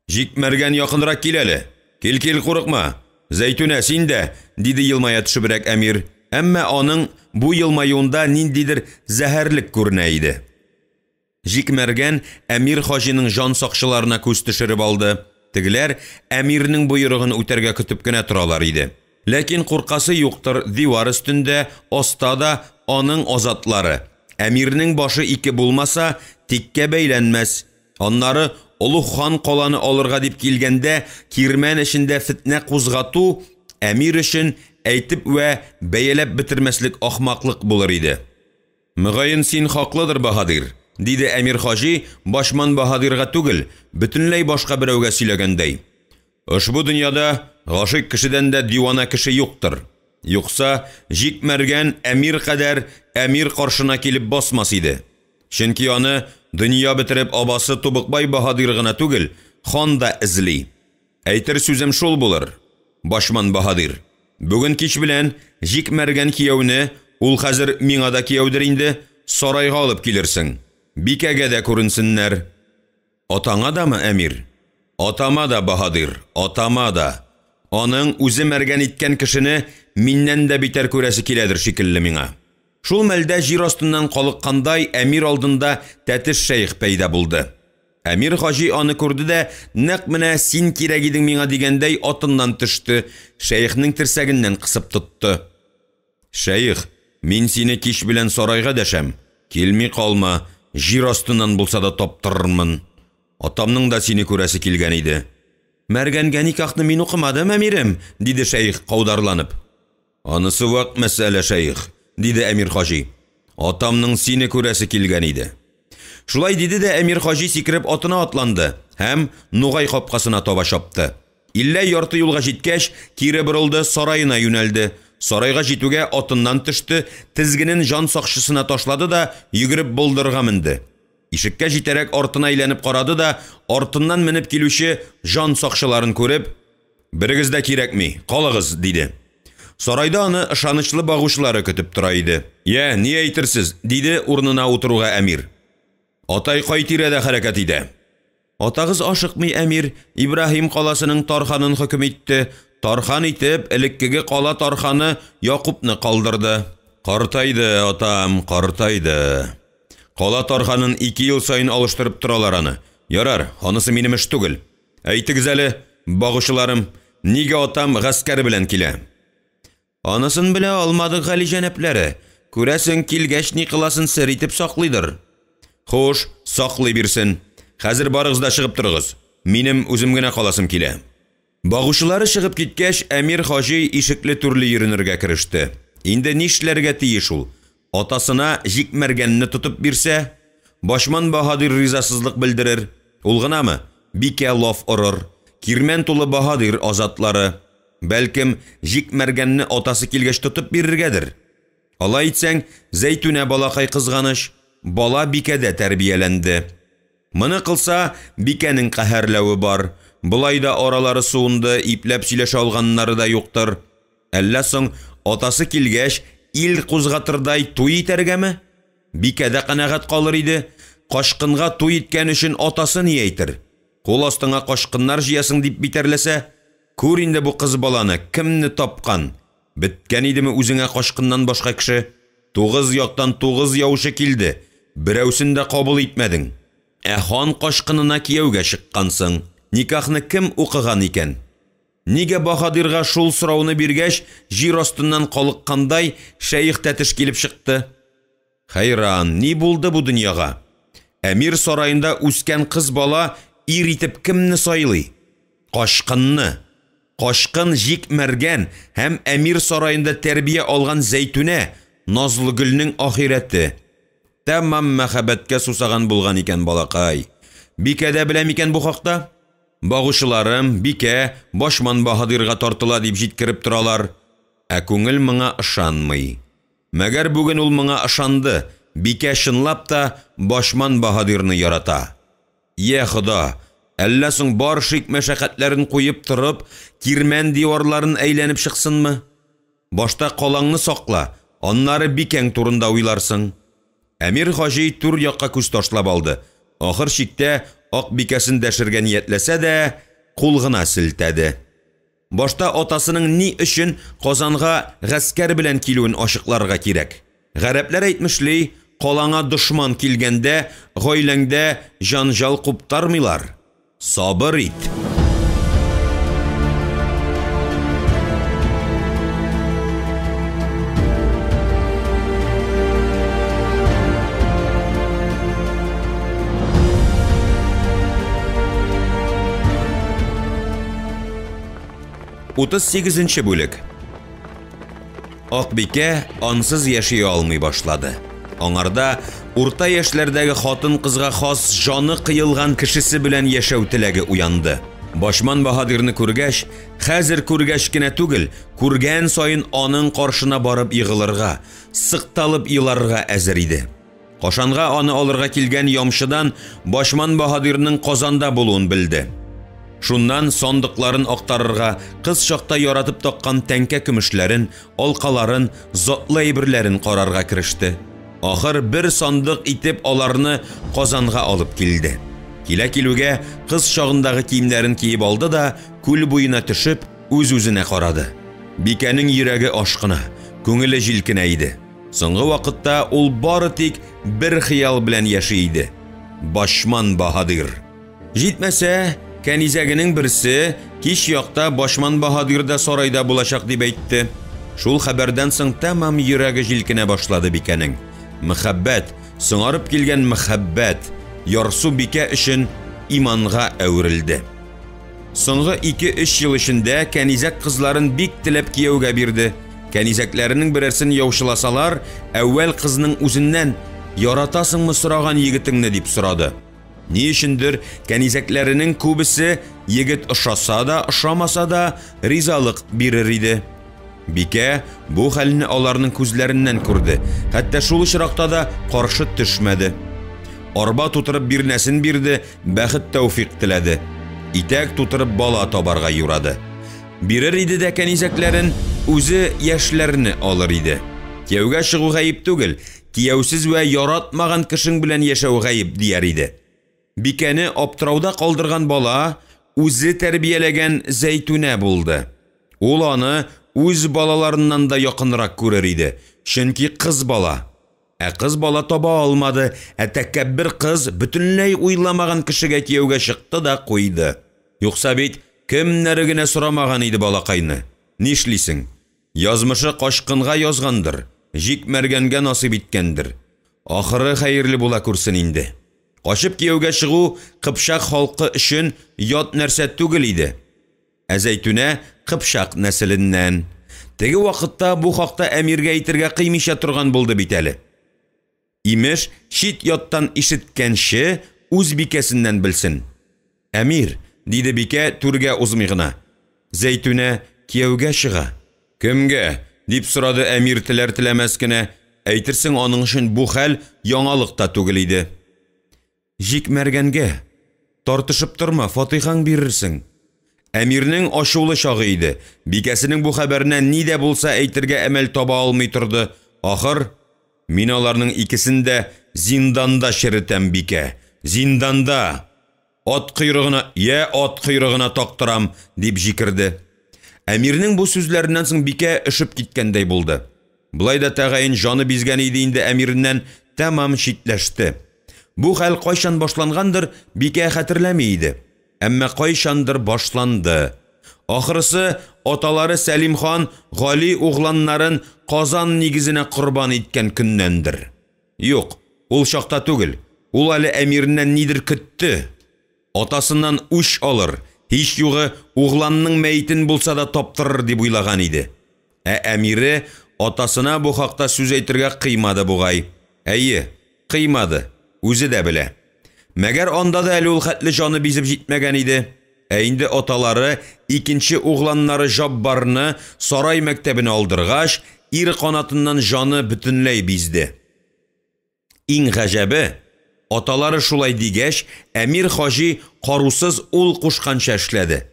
Җик Мәргән якынрак кил әле. Кил, курыкма. Зәйтүнә, син дә, диде елмая төшебрәк әмир. Әмма аның бу елмаюында ниндидер зәһәрлек күренә иде. Җик Мәргән Әмир Хаҗиның жан сакчыларына күз төшереп алды. Тегеләр әмирнең буйрыгын үтәргә көтеп кенә торалар иде. Ләкин куркасы юктыр, дивар өстендә, астада аның азатлары. Әмирнең башы ике булмаса, тиккә бәйләнмәс. Аннары Олуг хан каланы алырга дип килгәндә, кирмән эчендә фитнә кузгату әмир өчен әйтеп вә бәяләп бетермәслек ахмаклык булыр иде. Мөгаен син хаклыдыр, Баһадир, диде Әмир Хаҗи Башман Баһадирга түгел, бөтенләй башка берәүгә сөйләгәндәй. Ошбу дөньяда гашык кешедән дә дивана кеше юктыр. Юкса, җикмәргән әмир кадәр әмир каршына килеп басмас иде. Чөнки аны дөнья бетереп абасы Тубыкбай Баһадир гына түгел, хан да эзли. Әйтер сүзем шул булыр. Башман Баһадир, бүген кич белән җикмәргән кияүне ул хәзер миңа да кияүдер инде, сарайга алып килерсең. Бикәгә дә күренсеннәр. Атаңа дамы, әмир? Атама да, Баһадир, атама да. Аның үзе мәргән иткән кешене миннән дә битәр күрәсе киләдер шикелле миңа. Шул мәлдә җир астыннан калыккандай әмир алдында тәтеш шәйх пәйда булды. Әмир Хаҗи аны күрде дә, нәкъ менә син кирәк идең миңа дигәндәй атыннан төште, шәйхнең терсәгеннән кысып тотты. Шәйх, мин сине кич белән сарайга дәшәм. Килми калма, җир астыннан булса да таптырырмын. Атамның да сине күрәсе килгән иде. Мәргәнгә никахны мин укымадым, әмирем, диде шәйх каударланып. Анысы вак мәсьәлә, шәйх, диде Әмир Хаҗи. Атамның сине күрәсе килгән иде. Шулай диде дә Әмир Хаҗи сикереп атына атланды һәм Нугай капкасына таба чапты. Илле ярты юлга җиткәч, кире борылды, сарайына юнәлде. Сарайга җитүгә атыннан төште, тизгенен жан сакчысына ташлады да йөгереп булдырга менде. Ишеккә җитәрәк артына әйләнеп карады да, артыннан менеп килүче жан сакчыларын күреп, "Берегез дә кирәкми, калыгыз", диде. Сарайда аны ышанычлы багучылары көтеп тора иде. "Я, ни әйтерсез", диде урынына утыруга әмир. "Атай кай тирәдә хәрәкәт итә?" "Атагыз ашыкмый, әмир, Ибраһим каласының Тарханын хөкем итте. Тархан итеп, элеккеге кала Тарханы Якубны калдырды." "Картайды, атам, картайды. Кала Тарханын 2 ел сайын алыштырып торалар аны. Ярар, анысы минем эш түгел. Әйтегез әле, багучыларым, нигә атам гаскәр белән килә?" "Анысын белә алмадык, Гали җәнәпләре. Күрәсең, килгәч ни кыласын сер итеп саклыйдыр." "Хуш, саклый бирсен. Хәзер барыгыз да чыгып торыгыз. Минем үзем генә каласым килә." Багучылары чыгып киткәч, Әмир Хаҗи ишекле түрле йөренергә кереште. Инде нишләргә тиеш ул? Атасына җикмәргәнне тотып бирсә, Башман Баһадир ризасызлык белдерер. Ул гынамы? Бикә лаф орыр. Кирмән тулы Баһадир азатлары. Бәлкем, җикмәргәнне атасы килгәч тотып бирергәдер. Алай итсәң, Зәйтүнә балакай кызганыч, бала бикәдә тәрбияләнде. Моны кылса, бикәнең каһәрләве бар. Булай да аралары суынды, ипләп сөйләшә алганнары да юктыр. Әллә соң атасы килгәч, ил кузгатырдай туй итәргәме? Бикәдә канәгать калыр иде. Кашкынга туй иткән өчен атасы ни әйтер? Кул астыңа кашкыннар җыясың дип битәрләсә, күр инде бу кыз баланы, кемне тапкан? Биткән идеме үзеңә кашкыннан башка кеше? 9 яктан 9 яучы килде. Берәүсен дә кабул итмәдең. Хан кашкынына кияүгә чыккансың. Никахны кем укыган икән? Нигә Баһадирга шул сорауны биргәч, җир астыннан калыккандай шәйх тәтеш килеп чыкты? Хайран, ни булды бу дөньяга? Әмир сарайында үскән кыз бала ир итеп кемне сайлый? Кашкынны. Кашкын җикмәргән һәм Әмир сарайында тәрбия алган Зәйтүнә, Назлыгөлнең ахирәте. Тәмам мәхәббәткә сусаган булган икән балакай. Бикәдә беләм икән бу хакта? Багучыларым, бикә, Башман Баһадирга тартыла дип җиткереп торалар. Ә күңел моңа ышанмый. Мәгәр бүген ул моңа ышанды. Бикә чынлап та Башман Баһадирны ярата. Я Хода, әллә соң бар шик мәшәкатьләрен куеп торып, кирмән диварларын әйләнеп чыксынмы? Башта калаңны сакла, аннары бикәң турында уйларсың. Әмир Хаҗи түр якка күз ташлап алды. Ахыр чиктә ак бикәсен дәшергә ниятләсә дә, кул гына селтәде. Башта атасының ни өчен Казанга гаскәр белән килүен ачыкларга кирәк. Гарәпләр әйтмешли, калаңа дошман килгәндә, гаиләңдә җанҗал куптармыйлар. Сабыр ит. 38-нче бүлек. Акбикә ансыз яши алмый башлады. Аңарда урта яшьләрдәге хатын кызга хас жаны кыелган кешесе белән яшәү теләге уянды. Башман Баһадирны күргәч, хәзер күргәч кенә түгел, күргән саен аның каршына барып егылырга, сыкталып еларга әзер иде. Кашанга аны алырга килгән ямшыдан Башман Баһадирның Казанда булуын белде. Шуннан сандыкларын актарырга, кыз чакта яратып таккан тәнкә көмешләрен, алкаларын, затлы әйберләрен карарга кереште. Ахыр бер сандык итеп аларны Казанга алып килде. Килә-килүгә кыз чагындагы киемнәрен киеп алды да, күл буена төшеп, үз-үзенә карады. Бикәнең йөрәге ашкына, күңеле җилкенә иде. Соңгы вакытта ул бары тик бер хыял белән яши иде. Башман Баһадир. Җитмәсә, кәнизәгенең берсе кич якта Башман Баһадир да сарайда булачак дип әйтте. Шул хәбәрдән соң тәмам йөрәге җилкенә башлады Бикәнең. Мәхәббәт, соңарып килгән мәхәббәт ярсу Бикә өчен иманга әверелде. Соңгы 2-3 ел эчендә кәнизәк кызларын бик теләп кияүгә бирде. Кәнизәкләренең берәрсен яучыласалар, әүвәл кызның үзеннән яратасыңмы сораган егетеңне дип сорады. Ни өчендер кәнизәкләренең күбесе егет ошаса да, ошамаса да ризалык бирер иде. Бикә бу хәлне аларның күзләреннән күрде. Хәтта шул очракта да каршы төшмәде. Арба тутырып бирнәсен бирде, бәхет тәүфик теләде. Итәк тутырып бала табарга юрады. Бирер иде дә кәнизәкләрен, үзе яшьләрне алыр иде. Кияүгә чыгу гаип түгел, кияүсез вә яратмаган кешең белән яшәү гаип дияр иде. Бикәне аптырауда калдырган бала үзе тәрбияләгән Зәйтүнә булды. Ул аны үз балаларыннан да якынрак күрер иде, чөнки кыз бала. Кыз бала таба алмады, тәкәббер кыз бөтенләй уйламаган кешегә кияүгә чыкты да куйды. Юкса бит кемнәре генә сорамаган иде балакайны. Нишлисең? Язмышы кашкынга язгандыр, җикмәргәнгә насыйп иткәндер. Ахыры хәерле була күрсен инде. Кашып кияүгә чыгу Кыпчак халкы өчен ят нәрсә түгел иде. Зәйтүнә Кыпчак нәселеннән. Теге вакытта бу хакта әмиргә әйтергә кыймыйча торган булды бит әле. Имеш, шит яттан ишеткәнче үз бикәсеннән белсен. Әмир, диде Бикә түргә узмый гына. Зәйтүнә кияүгә чыга. Кемгә? Дип сорады әмир теләр-теләмәс кенә. Әйтерсең аның өчен бу хәл яңалык та түгел иде. Җикмәргәнгә. Тартышып торма, фатихаң бирерсең. Әмирнең ашулы чагы иде. Бикәсенең бу хәбәреннән ни дә булса әйтергә әмәл таба алмый торды. Ахыр, мин аларның икесен дә зинданда черетәм, Бикә. Зинданда. Ат койрыгына тактырам, дип җикерде. Әмирнең бу сүзләреннән соң Бикә өшеп киткәндәй булды. Булай да тәгаен жаны бизгән иде инде әмирнән тәмам читләште. Бу хәл кайчан башлангандыр, Бикә хәтерләми иде. Әмма кайчандыр башланды. Ахырсы аталары Сәлим хан Гали угланнарын Казан нигезенә корбан иткән көннәндер. Юк, ул чакта түгел. Ул әле әмирнән нидер көтте. Атасыннан үч алыр, һич югы угланның мәйтен булса да таптырыр дип уйлаган иде. Әмире атасына бу хакта сүз әйтергә кыймады бугай. Әйе, кыймады, үзе дә белә. Мәгәр анда да әле ул хәтле жаны бизеп җитмәгән иде. Инде аталары икенче угланнары Жаббарны сарай мәктәбенә алдыргач, ир канатыннан жаны бөтенләй бизде. Иң гаҗәбе, аталары шулай дигәч, Әмир хаҗи карусыз ул кушканча эшләде.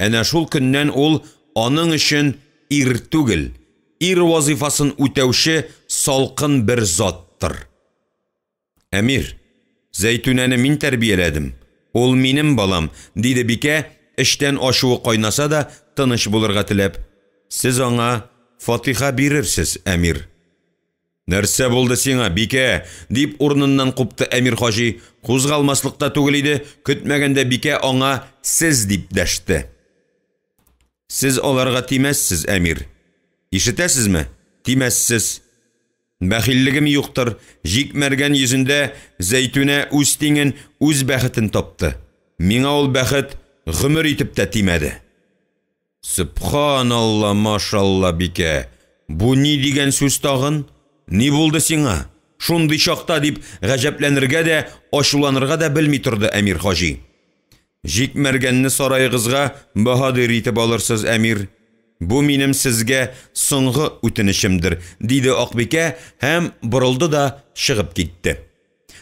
Әнә шул көннән ул аның өчен ир түгел, ир вазифасын үтәүче салкын бер заттыр. Әмир, Зәйтүнәне мин тәрбияләдем. Ул минем балам, диде Бикә, эштән ашуы кайнаса да тыныч булырга теләп. Сез аңа фатиха бирерсез, Әмир. Нәрсә булды сиңа, Бикә? Дип урыныннан купты Әмир хаҗи. Кузгалмаслыкта түгел иде, көтмәгәндә Бикә аңа сез дип дәште. Сез аларга тимәссез, Әмир. Ишетәсезме? Тимәссез. Бәхиллегем юктыр, җикмәргән йөзендә Зәйтүнә үз тиңен, үз бәхетен тапты. Миңа ул бәхет гомер итеп тә тимәде. Субханалла, машалла бике. Бу ни дигән сүз тагын? Ни булды сиңа? Шундый чакта дип гаҗәпләнергә дә, ачуланырга да белми торды Әмир хаҗи. Җикмәргәнне сарайыгызга баһадир итеп алырсыз, Әмир. Бу минем сезгә соңгы үтенешемдер, диде Акбикә һәм борылды да чыгып китте.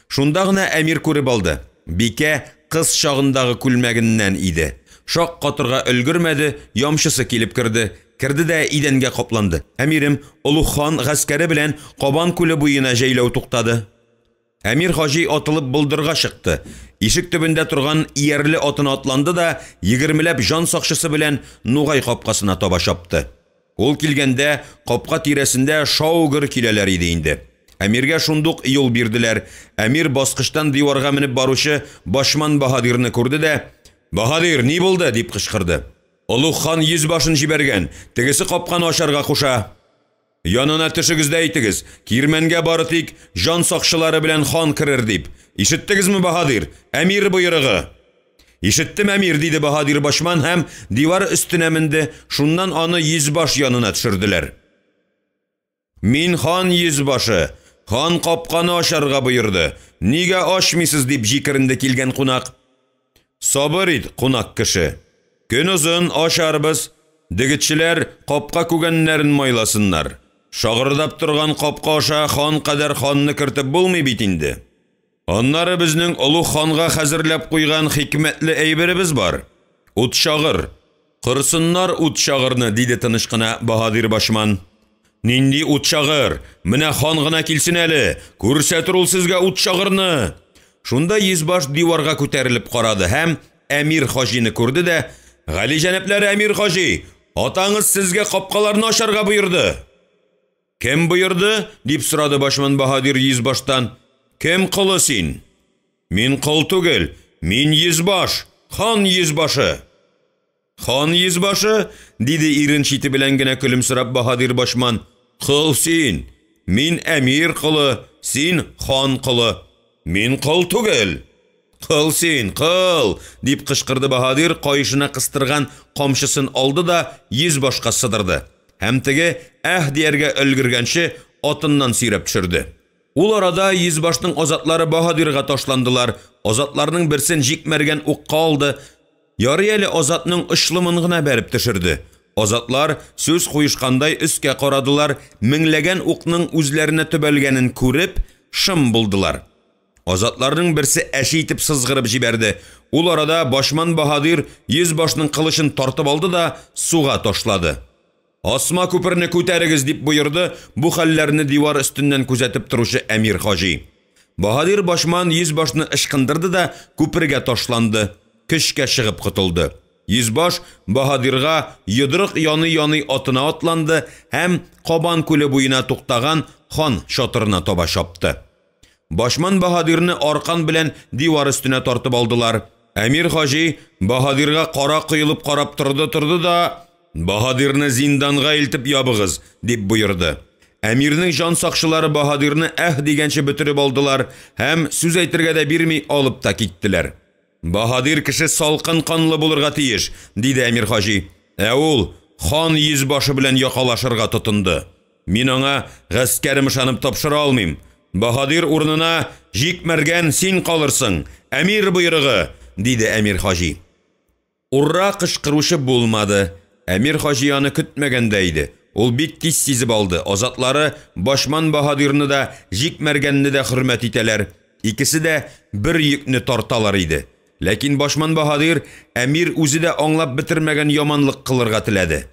Шунда гына Әмир күреп алды. Бикә кыз чагындагы күлмәгеннән иде. Шак катырга өлгермәде, ямчысы килеп керде. Керде дә идәнгә капланды. Әмирем Улуг хан гаскәре белән Кабан күле буена җәйләү туктады. Әмир хаҗи атылып булдырга чыкты. Ишек төбендә торган иярле атына атланды да 20ләп җан сакчысы белән Нугай капкасына таба чапты. Ул килгәндә капка тирәсендә шаугыр киләләр иде инде. Әмиргә шундук юл бирделәр. Әмир баскычтан диварга менеп баручы Башман баһадирны күрде дә: "Баһадир, ни булды?" дип кычкырды. "Улуг хан йөзбашын җибәргән. Тегесе капканы ачарга куша." "Янына төшегез дә әйтегез, кирмәнгә бары тик җан сакчылары белән хан керер" дип. "Ишеттегезме, баһадир? Әмир боерыгы." "Ишеттем, Әмир", диде баһадир Башман һәм дивар өстенә менде. Шуннан аны йөзбаш янына төшерделәр. "Мин хан йөзбашы. Хан капканы ачарга боерды. Нигә ачмыйсыз?" дип җикеренде килгән кунак. "Сабыр ит, кунак кеше. Көн узын ачарбыз. Дигетчеләр капка күгәннәрен майласыннар. Шагырдап торган капка аша хан кадәр ханны кертеп булмый бит инде. Аннары безнең Улуг ханга хәзерләп куйган хикмәтле әйберебез бар. Ут шагыр. Кырсыннар ут шагырны", диде тыныч кына баһадир Башман. "Нинди ут шагыр? Менә хан гына килсен әле. Күрсәтер ул сезгә ут шагырны." Шунда йөзбаш диварга күтәрелеп карады һәм Әмир хаҗины күрде дә: "Гали җәнапләре Әмир хаҗи, атаңыз сезгә капкаларны ачарга буйырды." "Кем буйырды?" дип сорады Башман баһадир йөзбаштан. "Кем кылы син?" "Мин кыл түгел, мин йөзбаш, хан йөзбашы." "Хан йөзбашы?" диде ирен чите белән генә көлемсерәп баһадир Башман. "Кыл син, мин Әмир кылы, син хан кылы." "Мин кыл түгел." "Кыл син, кыл", дип кычкырды баһадир, кайышына кыстырган камчысын алды да йөзбашка сыдырды. Һәм теге дияргә өлгергәнче атыннан сөйрәп төшерде. Ул арада йөзбашның азатлары баһадирга ташландылар. Азатларның берсен җикмәргән укка алды. Ярый әле азатның ышлымын гына бәреп төшерде. Азатлар сүз куешкандай өскә карадылар, меңләгән укның үзләренә төбәлгәнен күреп, шым булдылар. Азатларның берсе әши итеп сызгырып җибәрде. Ул арада Башман баһадир йөзбашның кылычын тартып алды да суга ташлады. "Асма күперне күтәрегез", дип боерды бу хәлләрне дивар өстеннән күзәтеп торучы Әмир хаҗи. Баһадир Башман йөзбашны ышкындырды да күпергә ташланды. Көчкә чыгып котылды. Йөзбаш баһадирга йодрык яный атына атланды һәм Кабан күле буена туктаган хан шатырына таба чапты. Башман баһадирны аркан белән дивар өстенә тартып алдылар. Әмир хаҗи баһадирга кара кыйлып карап торды да: "Баһадирны зинданга илтеп ябыгыз", дип буйырды. Әмирнең җан сакчылары баһадирны дигәнче бөтереп алдылар һәм сүз әйтергә дә бирми алып та киттеләр. "Баһадир кеше салкын канлы булырга тиеш", диде Әмир хаҗи. Ул хан йөзбашы белән якалашырга тотынды. "Мин аңа гаскәрем ышанып тапшыра алмыйм. Баһадир урынына җикмәргән син калырсың. Әмир буйрыгы", диде Әмир хаҗи. Урра кычкыручы булмады. Әмир хаҗи аны көтмәгәндә иде. Ул бик тиз сизеп алды. Азатлары Башман баһадирны да, җикмәргәнне дә хөрмәт итәләр. Икесе дә бер йөкне тарталар иде. Ләкин Башман баһадир Әмир үзе дә аңлап бетермәгән яманлык кылырга теләде.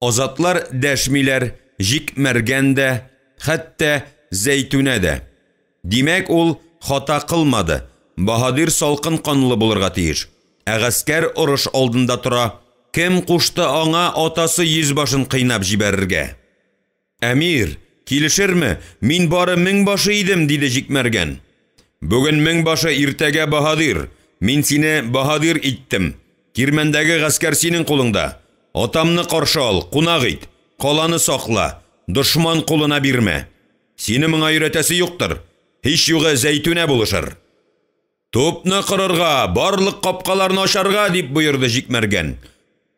Азатлар дәшмиләр, җикмәргән дә, хәтта Зәйтүнә дә. Димәк, ул хата кылмады. Баһадир салкын канлы булырга тиеш. Гаскәр урыш алдында тора. Кем кушты аңа атасы йөзбашын кыйнап җибәрергә? "Әмир, килешерме? Мин бары 1000 башы идем", диде җикмәргән. "Бүген 1000 башы, иртәгә баһадир. Мин сине баһадир иттем. Кирмәндәге гаскәр синең кулыңда. Атамны каршы ал, кунак ит, каланы сакла, дошман кулына бирмә. Сине моңа өйрәтәсе юктыр. Һич югы Зәйтүнә булышыр. Тупны кырырга, барлык капкаларны ачарга", дип буйырды җикмәргән.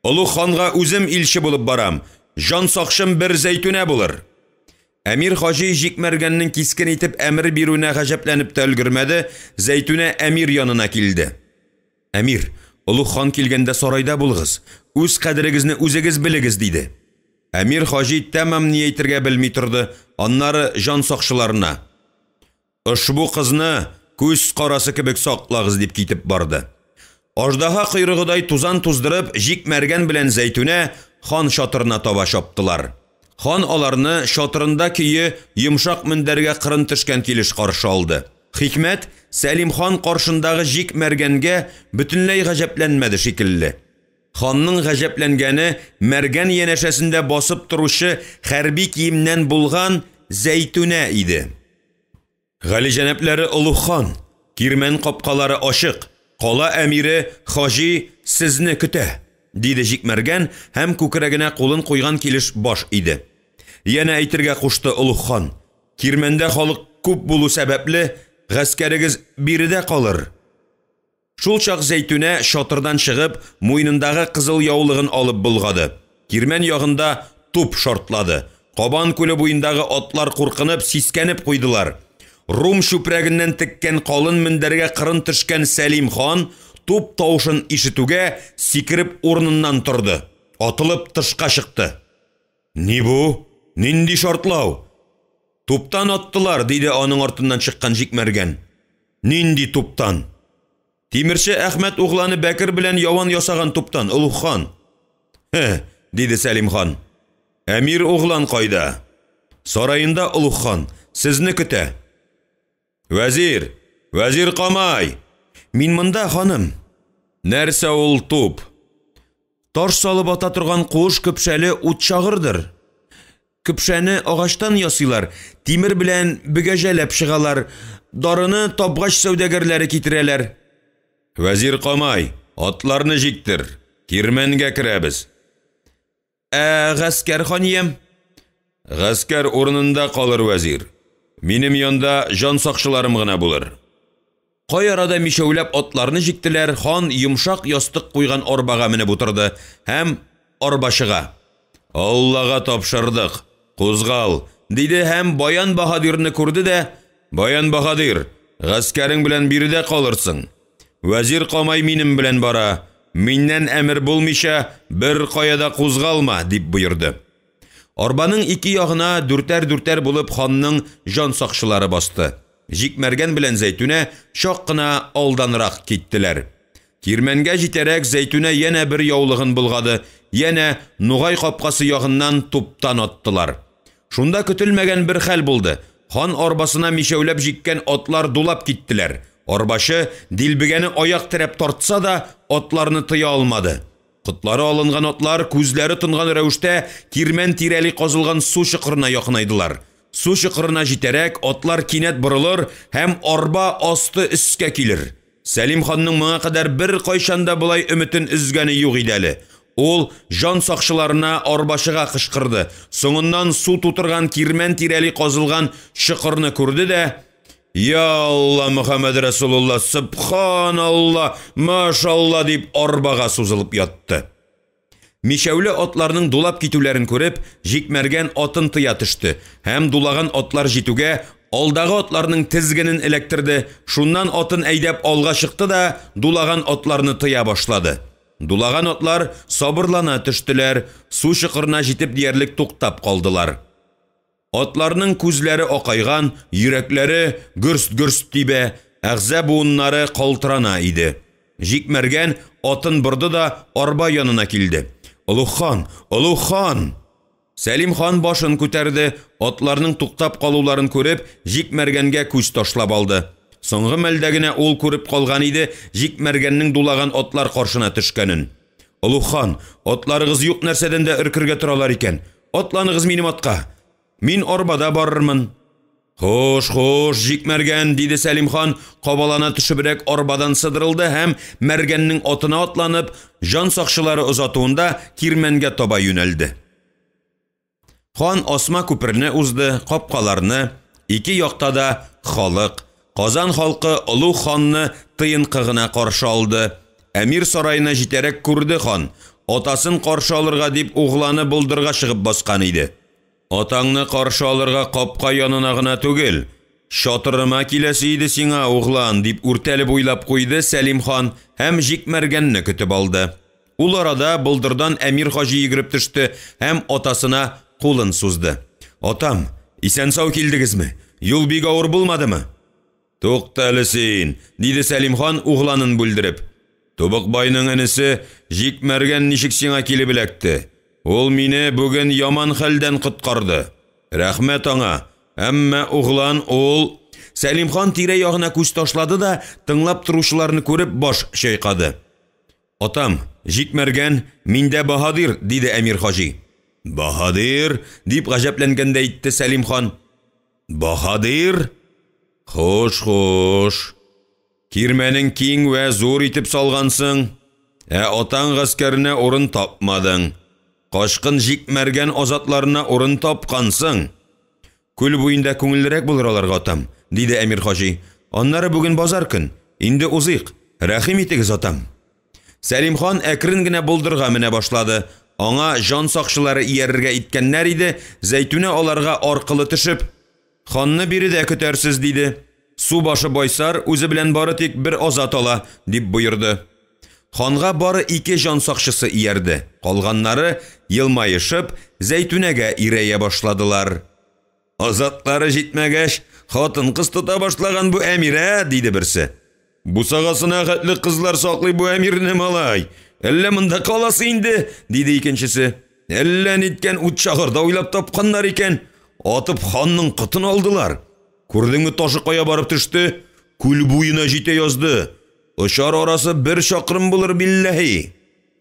Олуг ханга үзем илче булып барам. Жан сакшым бер Зәйтүнә булыр. Әмир хаҗи Җикмәргәннең кискен итеп әмер бирүенә гаҗәпләнеп тә өлгермәде, Зәйтүнә әмир янына килде. Әмир, Олуг хан килгәндә сарайда булыгыз. Үз кадерегезне үзегез белегез диде. Әмир хаҗи тәмам ни әйтергә белми торды, аннары жан сакчыларына: "Ошбу кызны күз карасы кебек саклагыз" дип китеп барды. Аждаһа койрыгыдай тузан туздырып, Җикмәргән белән Зәйтүнә хан шатырына таба чаптылар. Хан аларны шатырында көйе йомшак мендәргә кырын төшкән килеш каршы алды. Хикмәт Сәлим хан каршындагы Җикмәргәнгә бөтенләй гаҗәпләнмәде шикелле. Ханның гаҗәпләнгәне мәргән янәшәсендә басып торучы хәрби киемнән булган Зәйтүнә иде. Галиҗәнәпләре Олуг хан, кирмән капкалары ачык, кала әмире хаҗи сезне көтә, диде Җикмәргән һәм күкрәгенә кулын куйган килеш баш иде. Яна әйтергә кушты Олуг хан: "Кирмәндә халык күп булу сәбәпле гаскәрегез биредә калыр." Шул чак Зәйтүнә шатырдан чыгып, муйнындагы кызыл яулыгын алып булгады. Кирмән ягында туп шартлады. Кабан күле буендагы атлар куркынып, сискәнеп куйдылар. Рум чүпрәгеннән теккән калын мендәргә кырын төшкән Сәлим хан туп тавышын ишетүгә сикереп урыныннан торды. Атылып тышка чыкты. "Ни бу? Нинди шартлау?" "Туптан аттылар", диде аның артыннан чыккан Җикмәргән. "Нинди туптан?" "Тимерче Әхмәт угланы Бәкер белән яван ясаган туптан, Олуг хан." Диде Сәлим хан. "Әмир углан кайда?" "Сарайында, Олуг хан, сезне көтә." "Вәзир, вәзир Камай." "Мин монда, ханым." "Нәрсә ул туп?" "Таш салып ата торган куыш көпшәле ут чагырдыр. Көпшәне агачтан ясыйлар, тимер белән бөгәҗәләп чыгалар, дарыны табгач сәүдәгәрләре китерәләр." "Вәзир Камай, атларны җиктер, кирмәнгә керәбез." "Гаскәр ханиям?" "Гаскәр урынында калыр, вәзир. Минем янда жан сакчыларым гына булыр." Кай арада мишәүләп атларны җиктеләр, хан йомшак ястык куйган арбага менеп утырды һәм арбашыга: "Аллага тапшырдык, кузгал", диде һәм Баян Баһадирны күрде дә: "Баян Баһадир, гаскәрең белән биредә калырсың. Вәзир Камай минем белән бара. Миннән әмер булмыйча бер каяда кузгалма", дип боерды. Арбаның ике ягына дүртәр булып ханның жан сакчылары басты. Җикмәргән белән Зәйтүнә чак кына алданрак киттеләр. Кирмәнгә җитәрәк Зәйтүнә яна бер яулыгын булгады, яна Нугай капкасы ягыннан туптан аттылар. Шунда көтелмәгән бер хәл булды. Хан арбасына мишәүләп җиккән атлар дулап киттеләр. Арбашы дилбегәне аяк терәп тартса да, атларны тыя алмады. Кытлары алынган атлар күзләре тынган рәвештә кирмән тирәли казылган су чокырына якынайдылар. Су чокырына җитәрәк атлар кинәт борылыр һәм арба асты өскә килер. Сәлим ханның моңа кадәр бер кайчанда булай өметен үзгәне юк иде әле. Ул жан сакчыларына арбашыга кычкырды. Соңыннан су тутырган кирмән тирәли казылган чокырны күрде дә: "Я Алла, Мөхәммәд Расулулла, Субханалла, Машалла", дип арбага сузылып ятты. Мишәүле атларның дулап китүләрен күреп, Җикмәргән атын тыя төште һәм дулаган атлар җитүгә алдагы атларның тизгенен эләктерде. Шуннан атын әйдәп алга чыкты да дулаган атларны тыя башлады. Дулаган атлар сабырлана төштеләр, су чокырына җитеп диярлек туктап калдылар. Атларның күзләре акайган, йөрәкләре гөрст-гөрст тибә, әгъза буыннары калтырана иде. Җикмәргән атын борды да арба янына килде. "Олуг хан, Олуг хан!" Сәлим хан башын күтәрде, атларның туктап калуларын күреп, Җикмәргәнгә күз ташлап алды. Соңгы мәлдә генә ул күреп калган иде Җикмәргәннең дулаган атлар каршына төшкәнен. "Олуг хан, атларыгыз юк нәрсәдән дә өркергә торалар икән. Атланыгыз минем атка. Мин арбада барырмын." "Хош, Җикмәргән", диде Сәлим хан, кабалана төшебрәк арбадан сыдырылды һәм Мәргәннең атына атланып, жан сакчылары озатуында кирмәнгә таба юнәлде. Хан асма күперне узды, капкаларны, ике якта да халык. Казан халкы Олуг ханны тыйынкы гына каршы алды. Әмир сарайына җитәрәк күрде хан. атасын каршы алырга дип угланы булдырга чыгып баскан иде. Атаңны каршы алырга капка янына гына түгел, шатырыма киләсе иде сиңа углан дип үртәлеп уйлап куйды Сәлим хан һәм Җикмәргәнне көтеп алды. Ул арада булдырдан Әмир хаҗи йөгереп төште һәм атасына кулын сузды. Атам, исән-сау килдегезме? Юл бик авыр булмадымы? Туктале син, диде Сәлим хан угланын бүлдереп. Тубыкбайның энесе Җикмәргән ничек сиңа килеп эләкте? Ул мине бүген яман хәлдән коткарды. Рәхмәт аңа. Әмма углан ул... Сәлим хан тирә-ягына күз ташлады да, тыңлап торучыларны күреп баш чайкады. Атам, Җикмәргән миндә баһадир, диде Әмир хаҗи. Баһадир, дип гаҗәпләнгәндә әйтте Сәлим хан. Баһадир? Хош. Кирмәнең киң вә зур итеп салгансың, атаң гаскәренә урын тапмадың. Кашкын Җикмәргән азатларына урын тапкансың. Күл буенда күңеллерәк булыр аларга атам, диде Әмир хаҗи. Аннары бүген базар көн, инде узыйк. Рәхим итегез атам. Сәлим хан әкрен генә булдырга менә башлады. Аңа жан сакчылары иярергә иткәннәр иде, Зәйтүнә аларга аркылы төшеп, ханны биредә көтәрсез диде. Су башы байсар үзе белән бары тик бер азат ала, дип боерды. Ханга бары 2 жан сакчысы иярде. Калганнары елмаешып Зәйтүнәгә ирәя башладылар. Азатлары җитмәгәч, хатын-кыз тота башлаган бу Әмирә, диде берсе. Бусагасына хәтле кызлар саклый бу Әмирне малай. Әллә монда каласы инде, диде икенчесе. Әллә ниткән ут чагырда уйлап тапканнар икән. Атып ханның кытын алдылар. Күрдеңме ташы кая барып төште? Күл буена җитә язды. Ошар арасы 1 чакрым булыр билләһи.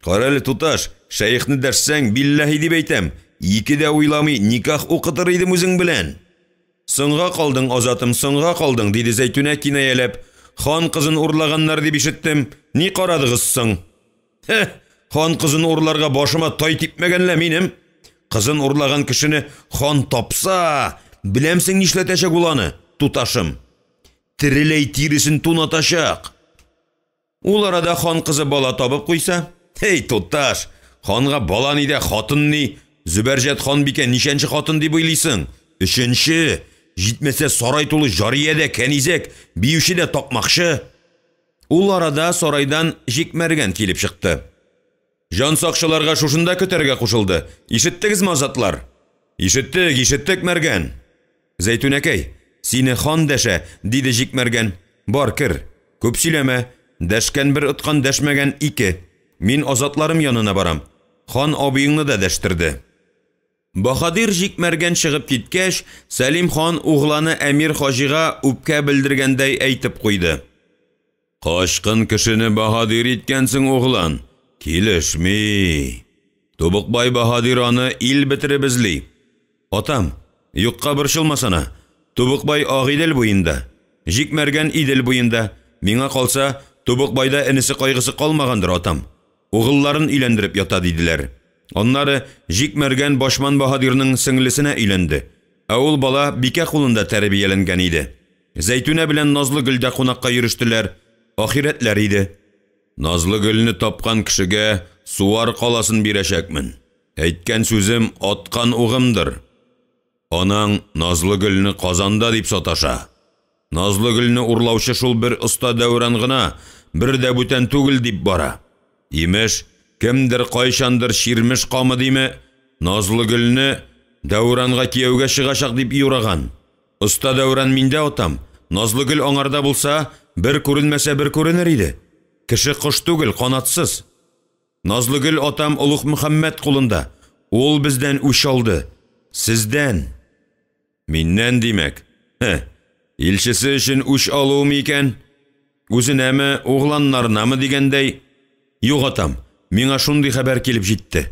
Карәле туташ, шәйхне дәрсәң билләһи дип әйтәм. 2 дә уйламый никах укытыр идем үзең белән. Соңга калдың азатым, соңга калдың, диде Зәйтүнә кинаяләп. Хан кызын урлаганнар дип ишеттем. Ни карадыгыз соң? Хан кызын урларга башыма тай типмәгәнләр минем. Кызын урлаган кешене хан тапса, беләмсең нишләтәчәк ул аны, туташым? Тиреләй тиресен тунатачак. Ул арада хан кызы бала табып куйса, "Эй, туташ, ханга бала ни дә, хатын ни? Зүбәрҗәт хан бикә нишәнче хатын дип уйлыйсың? 3нче, җитмәсә сарай тулы җария дә, кәнизәк, биюче дә тапмакчы." Ул арада сарайдан Җикмәргән килеп чыкты. Жан сакчыларга шушында көтәргә кушылды. Ишеттегезме, азатлар? Ишеттек, Мәргән. Зәйтүнәкәй, сине хан дәшә, диде Җикмәргән. Бар, кер. Күп сөйләмә. Дәшкән бер, ыткан дәшмәгән 2. Мин азатларым янына барам. Хан абыеңны да дәштерде. Баһадир Җикмәргән чыгып киткәч, Сәлим хан угланы Әмир хаҗига үпкә белдергәндәй әйтеп куйды. Кашкын кешене баһадир иткәнсең, углан. Килешми. Тубыкбай баһадир аны ил бетереп эзли. Атам, юкка борчылмасана. Тубыкбай Агыйдел буенда, Җикмәргән Идел буенда. Миңа калса, Тубыкбайда энесе кайгысы калмагандыр, атам. Угылларын өйләндереп ята, диделәр. Аннары Җикмәргән Башман баһадирның сеңлесенә өйләнде. Ул бала бикә кулында тәрбияләнгән иде. Зәйтүнә белән Назлы Гөлдә кунакка йөрештеләр. Ахирәтләр иде. Назлы Гөлне тапкан кешегә Суар каласын бирәчәкмен. Әйткән сүзем аткан угымдыр. Анаң Назлы Гөлне Казанда дип саташа. Назлы Гөлне урлаучы шул бер оста Дәүран гына, бер дә бүтән түгел дип бара. Имеш, кемдер кайчандыр Ширмеш камы диме, Назлы Гөлне Дәүранга кияүгә чыгачак дип юраган. Оста Дәүран миндә, атам. Назлы Гөл аңарда булса, бер күренмәсә бер күренер иде. Кеше кош түгел, канатсыз. Назлы Гөл атам Улуг Мөхәммәд кулында. Ул бездән үч алды. Сездән. Миннән димәк. Илчесе өчен үч алуым икән? Үзенәме, угланнарынамы дигәндәй? Юк, атам, миңа шундый хәбәр килеп җитте.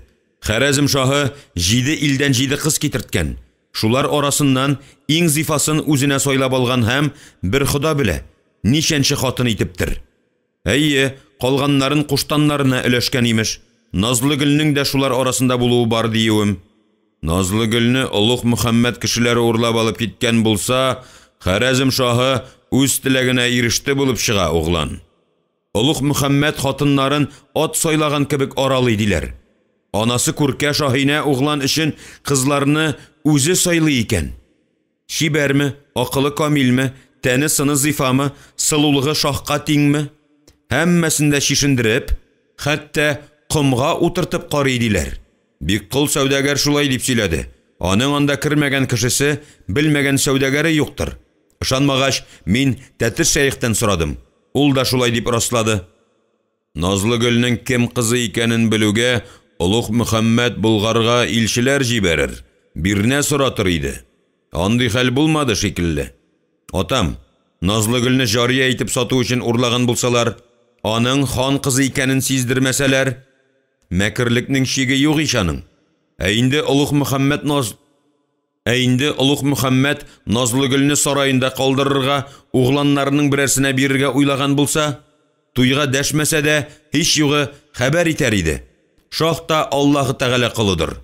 Хәрәзм шаһы 7 илдән 7 кыз китерткән. Шулар арасыннан иң зифасын үзенә сайлап алган һәм бер Хода белә, ничәнче хатын итептер. Әйе, калганнарын куштаннарына өләшкән имеш. Назлы Гөлнең дә шулар арасында булуы бар диюем. Назлы Гөлне Улуг Мөхәммәд кешеләре урлап алып киткән булса, Хәрәзм шаһы үз теләгенә иреште булып чыга, углан. Улуг Мөхәммәд хатыннарын ат сайлаган кебек аралый диләр. Анасы Күркә Шаһинә угълан өчен кызларны үзе сайлый икән. Шибәрме, акылы камилме, тәне сыны зифамы, сылулыгы шаһка тиңме? Һәммәсендә шишендереп, хәтта кымга утыртып карый диләр. Бик кыл сәүдәгәр шулай дип сөйләде. Аның анда кермәгән кешесе, белмәгән сәүдәгәре юктыр. Ышанмагач, мин Тәтер шәйхтән сорадым. Ул да шулай дип раслады. Назлыгөлнең кем кызы икәнен белүгә Улуг Мөхәммәд Булгарга илчеләр җибәрер, бирнә соратыр иде. Андый хәл булмады шикелле. Атам, Назлыгөлне җария итеп сату өчен урлаган булсалар, аның хан кызы икәнен сиздермәсәләр, мәкерлекнең чиге юк ишаның. Инде Улуг Мөхәммәд Назлыгөлне сарайында калдырырга, угланнарының берәрсенә бирергә уйлаган булса, туйга дәшмәсә дә, һич югы хәбәр итәр иде. Шахта Аллаһы Тәгалә кылыдыр.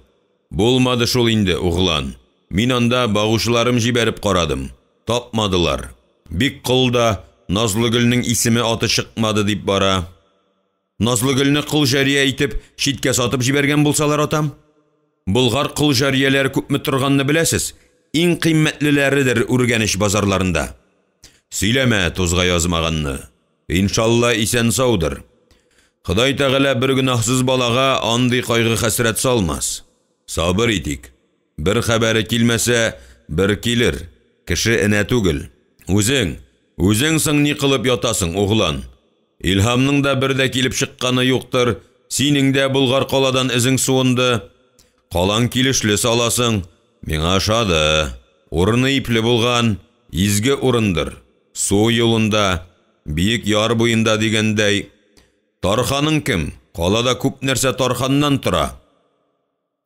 Булмады шул инде, углан. Мин анда багучыларым җибәреп карадым. Тапмадылар. Бик кылда Назлыгөлнең исеме аты чыкмады дип бара. Назлыгөлне кыл җария итеп читкә сатып җибәргән булсалар, атам? Булгар кыл җарияләр күпме торганны беләсез? Иң кыйммәтлеләридер Үргәнеш базарларында. Сөйләмә тузга язмаганны. Иншалла исән саудыр. Ходай Тәгалә бер гөнаһсыз балага андый кайгы хәсрәт салмас. Сабыр итик. Бер хәбәре килмәсә, бер килер. Кеше энә түгел. Үзең соң ни кылып ятасың, углан? Илһамның да бер дә килеп чыкканы юктыр. Синең дә Булгар каладан изең суынды. Калаң килешле саласың. Миңа ошады. Урыны ипле булган, изге урындыр. Су юлында, биек яр буенда дигәндәй. Тарханың кем? Калада күп нәрсә тарханнан тора.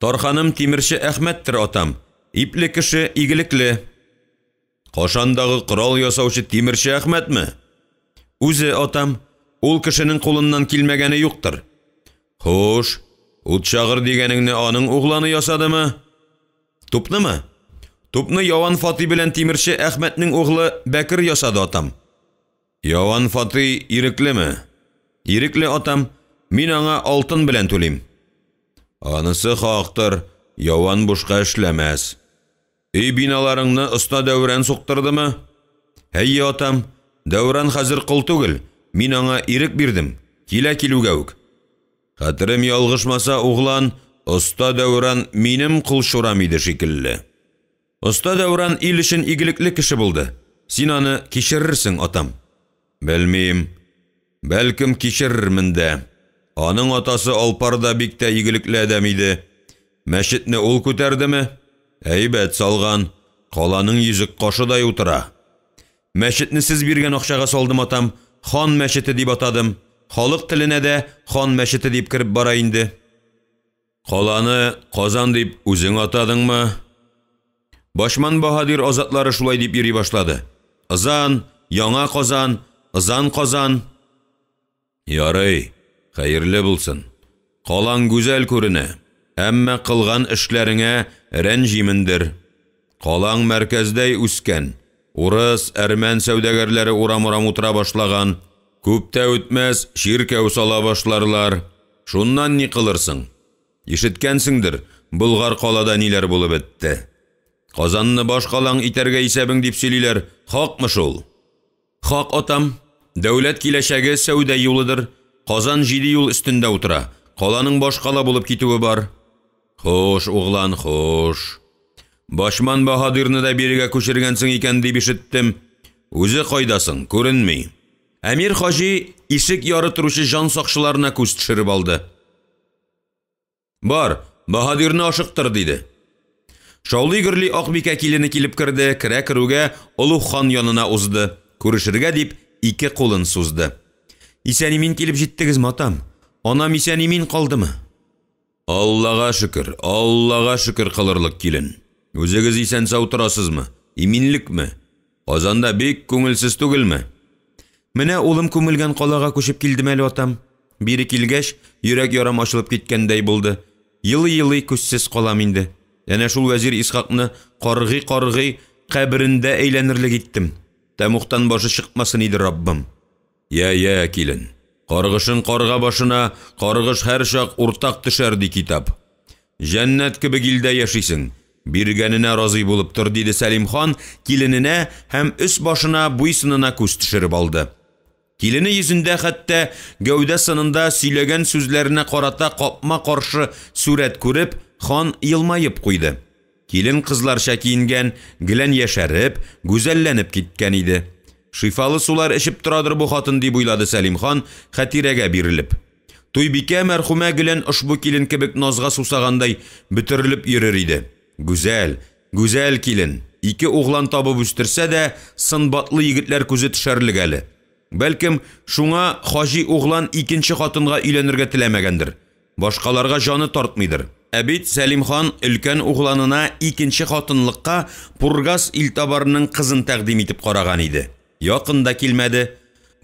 Тарханым Тимерче Әхмәттер, атам. Ипле кеше, игелекле. Кашандагы корал ясаучы Тимерче Әхмәтме? Үзе, атам, ул кешенең кулыннан килмәгәне юктыр. Хош, ут шагыр дигәнеңне аның угланы ясадымы? Тупнымы? Тупны Яван Фатый белән Тимерче Әхмәтнең углы Бәкер ясады, атам. Яван Фатый иреклеме? Ирекле, атам, мин аңа алтын белән түлим. Анысы хактыр, Яван бушка эшләмәс. Өй биналарыңны оста Дәүран суктырдымы? Әйе, атам, Дәүран хәзер кыл түгел, мин аңа ирек бирдем, килүгә үк. Хәтерем ялгышмаса, углан, оста Дәүран минем кул шурам иде шикелле. Оста Дәүран ил өчен игелекле кеше булды. Син аны кичерерсең, атам. Белмим. Бәлкем кичерермен дә. Аның атасы Алпарда бик тә игелекле адәм иде. Мәчетне ул күтәрдеме? Әйбәт салган. Каланың йөзек кашыдай утыра. Мәчетне сез биргән акчага салдым, атам. Хан мәчете дип атадым. Халык теленә дә хан мәчете дип кирип бара инде. Каланы Казан дип үзең атадыңмы? Башман Баһадир азатлары шулай дип йөри башлады. Ызан, яңа Казан, Ызан Казан. Ярый, хәерле булсын. Калаң гүзәл күренә, әмма кылган эшләреңә рәнҗимендер. Калаң мәркәздәй үскән. Урыс, әрмән сәүдәгәрләре урам-урам утыра башлаган. Күптә үтмәс, ширкәү сала башларлар. Шуннан ни кылырсың? Ишеткәнсеңдер, Булгар калада ниләр булып бетте. Казанны баш калаң итәргә исәбең дип сөйлиләр. Хакмы шул? Хак, атам. Дәүләт киләчәге сәүдә юлыдыр. Казан 7 юл өстендә утыра. Каланың баш кала булып китүе бар. Хош, углан, хош. Башман Баһадирны да бирегә күчергәнсең икән дип ишеттем. Үзе кайдасың, күренми. Әмир Хаҗи ишек яры торучы җан сакчыларына күз төшереп алды. Бар, Баһадирны ашыктыр диде. Шаулый-гөрли Акбикә килене килеп керде, керә-керүгә Улуг хан янына узды. Күрешергә дип ике кулын сузды. Исән-имин килеп җиттегезме, атам? Анам исән-имин калдымы? Аллага шөкер кылырлык килен. Үзегез исән сау торасызмы? Иминлекме? Казанда бик күңелсез түгелме? Менә улым күмелгән калага күчеп килдем әле, атам. Бире килгәч, йөрәк ярам ачылып киткәндәй булды. Йылый-йылый күзсез калам инде. Әнә шул вәзир Исхакны каргый каберендә әйләнерлек иттем. Тәмуктан башы чыкмасын иде Раббым. Я, килен. Каргышын карга башына, каргыш һәр чак уртак төшәр ди китап. Җәннәт кебек илдә яшисең. Биргәненә разый булып тор, диде Сәлим хан килененә һәм өс башына буйсынына күз төшереп алды. Килене йөзендә хәтта гәүдә сынында сөйләгән сүзләренә карата капма каршы сурәт күреп, хан елмаеп куйды. Килен кызларча киенгән, гелән яшәреп, гүзәлләнеп киткән иде. Шифалы сулар эчеп торадыр бу хатын дип уйлады Сәлим хан хәтирәгә бирелеп. Туйбикә мәрхүмә гелән ошбу килен кебек назга сусагандай бөтерелеп йөрер иде. Гүзәл, гүзәл килен. Ике углан табып үстерсә дә, сынбатлы егетләр күзе төшәрлек әле. Бәлкем, шуңа хаҗи углан икенче хатынга өйләнергә теләмәгәндер. Башкаларга җаны тартмыйдыр. Ә бит Сәлим хан өлкән угланына икенче хатынлыкка Пургас Илтабарның кызын тәкъдим итеп караган иде. Якында килмәде.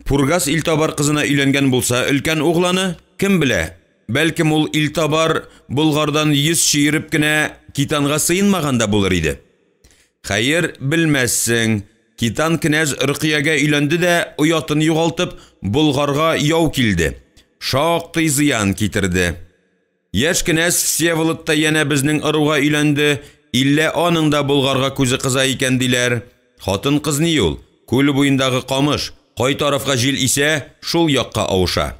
Пургас Илтабар кызына өйләнгән булса, өлкән угланы кем белә? Бәлкем ул Илтабар Булгардан йөз чиереп кенә Китанга сыйынмаганда булыр иде. Хәер, белмәссең. Китан кнәз Рөкыягә өйләнде дә, уятын югалтып, Булгарга яу килде. Шактый зыян китерде. Яшь кнәз Всеволод та янә безнең ыруга өйләнде, иллә аның да Булгарга күзе кыза икән диләр. Хатын кыз ни ул? Күл буендагы камыш, кай тарафка җил исә, шул якка авыша.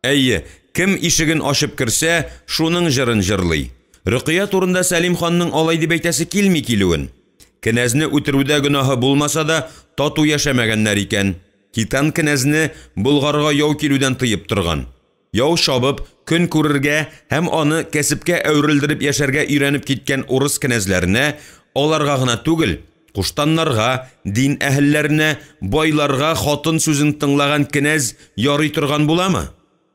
Әйе, кем ишеген ачып керсә, шуның җырын җырлый. Рөкыя турында Сәлим ханның алай дип әйтәсе килми килүен. Кнәзне үтерүдә гөнаһы булмаса да, тату яшәмәгәннәр икән. Китан кнәзне Булгарга яу килүдән тыеп торган. Яу шабып, көн күрергә һәм аны кәсепкә әверелдереп яшәргә өйрәнеп киткән урыс кнәзләренә, аларга гына түгел, куштаннарга, дин әһелләренә, байларга хатын сүзен тыңлаган кнәз ярый торган буламы?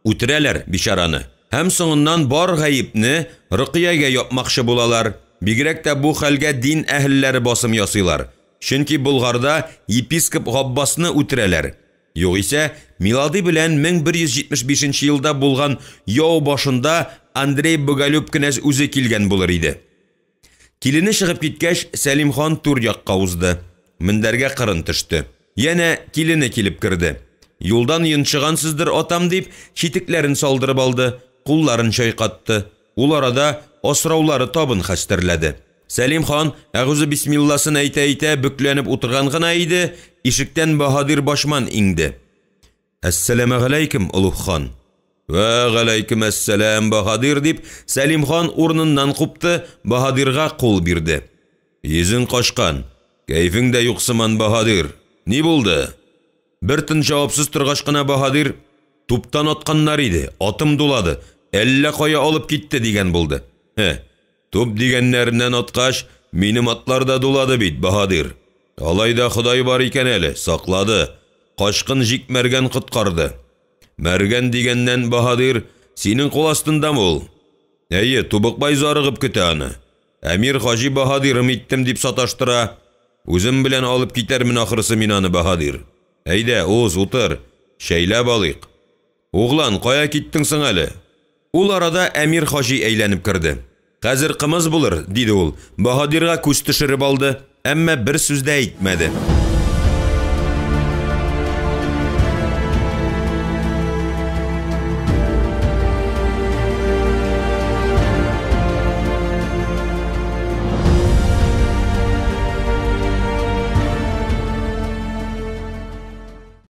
Үтерәләр бичараны. Һәм соңыннан бар гаепне Рөкыягә япмакчы булалар. Бигрәк тә бу хәлгә дин әһелләре басым ясыйлар. Чөнки Булгарда епископ Габбасны үтерәләр. Югыйсә, милади белән 1175 елда булган яу башында Андрей Боголюб кнәз үзе килгән булыр иде. Килене чыгып киткәч, Сәлим хан тур якка узды. Мендәргә кырын төште. Янә килене килеп керде. Юлдан йончыгансыздыр атам дип, читекләрен салдырып алды, кулларын чайкатты. Ул арада асраулары табын хәстерләде. Сәлим хан әгъүзу бисмилласын әйтә-әйтә бүкләнеп утырган гына иде, ишектән Баһадир башман иңде. Әссәламу галейкум, улуг хан. Ва галейкум әссәлам, Баһадир дип, Сәлим хан урыныннан купты, Баһадирга кул бирде. Йөзең кашкан, кәйфең дә юксыман, Баһадир. Ни булды? Бер тын җавапсыз торгач кына Баһадир, туптан атканнар иде, атым дулады, әллә кая алып китте дигән булды. Туп дигәннәреннән аткач, минем атлар да дулады бит, Баһадир. Алайда Ходай бар икән әле, саклады. Кашкын җикмәргән коткарды. Мәргән дигәннән, Баһадир, синең кул астындамы ул? Әйе, Тубыкбай зарыгып көтә аны. Әмир Хаҗи Баһадирым иттем дип саташтыра. Үзем белән алып китәрмен ахрысы мин аны, Баһадир. Әйдә, уз, утыр, шәйләп алыйк. Углан, кая киттең соң әле? Ул арада Әмир Хаҗи әйләнеп керде. Хәзер кымыз булыр, диде ул. Баһадирга күз төшереп алды, әмма бер сүз дә әйтмәде.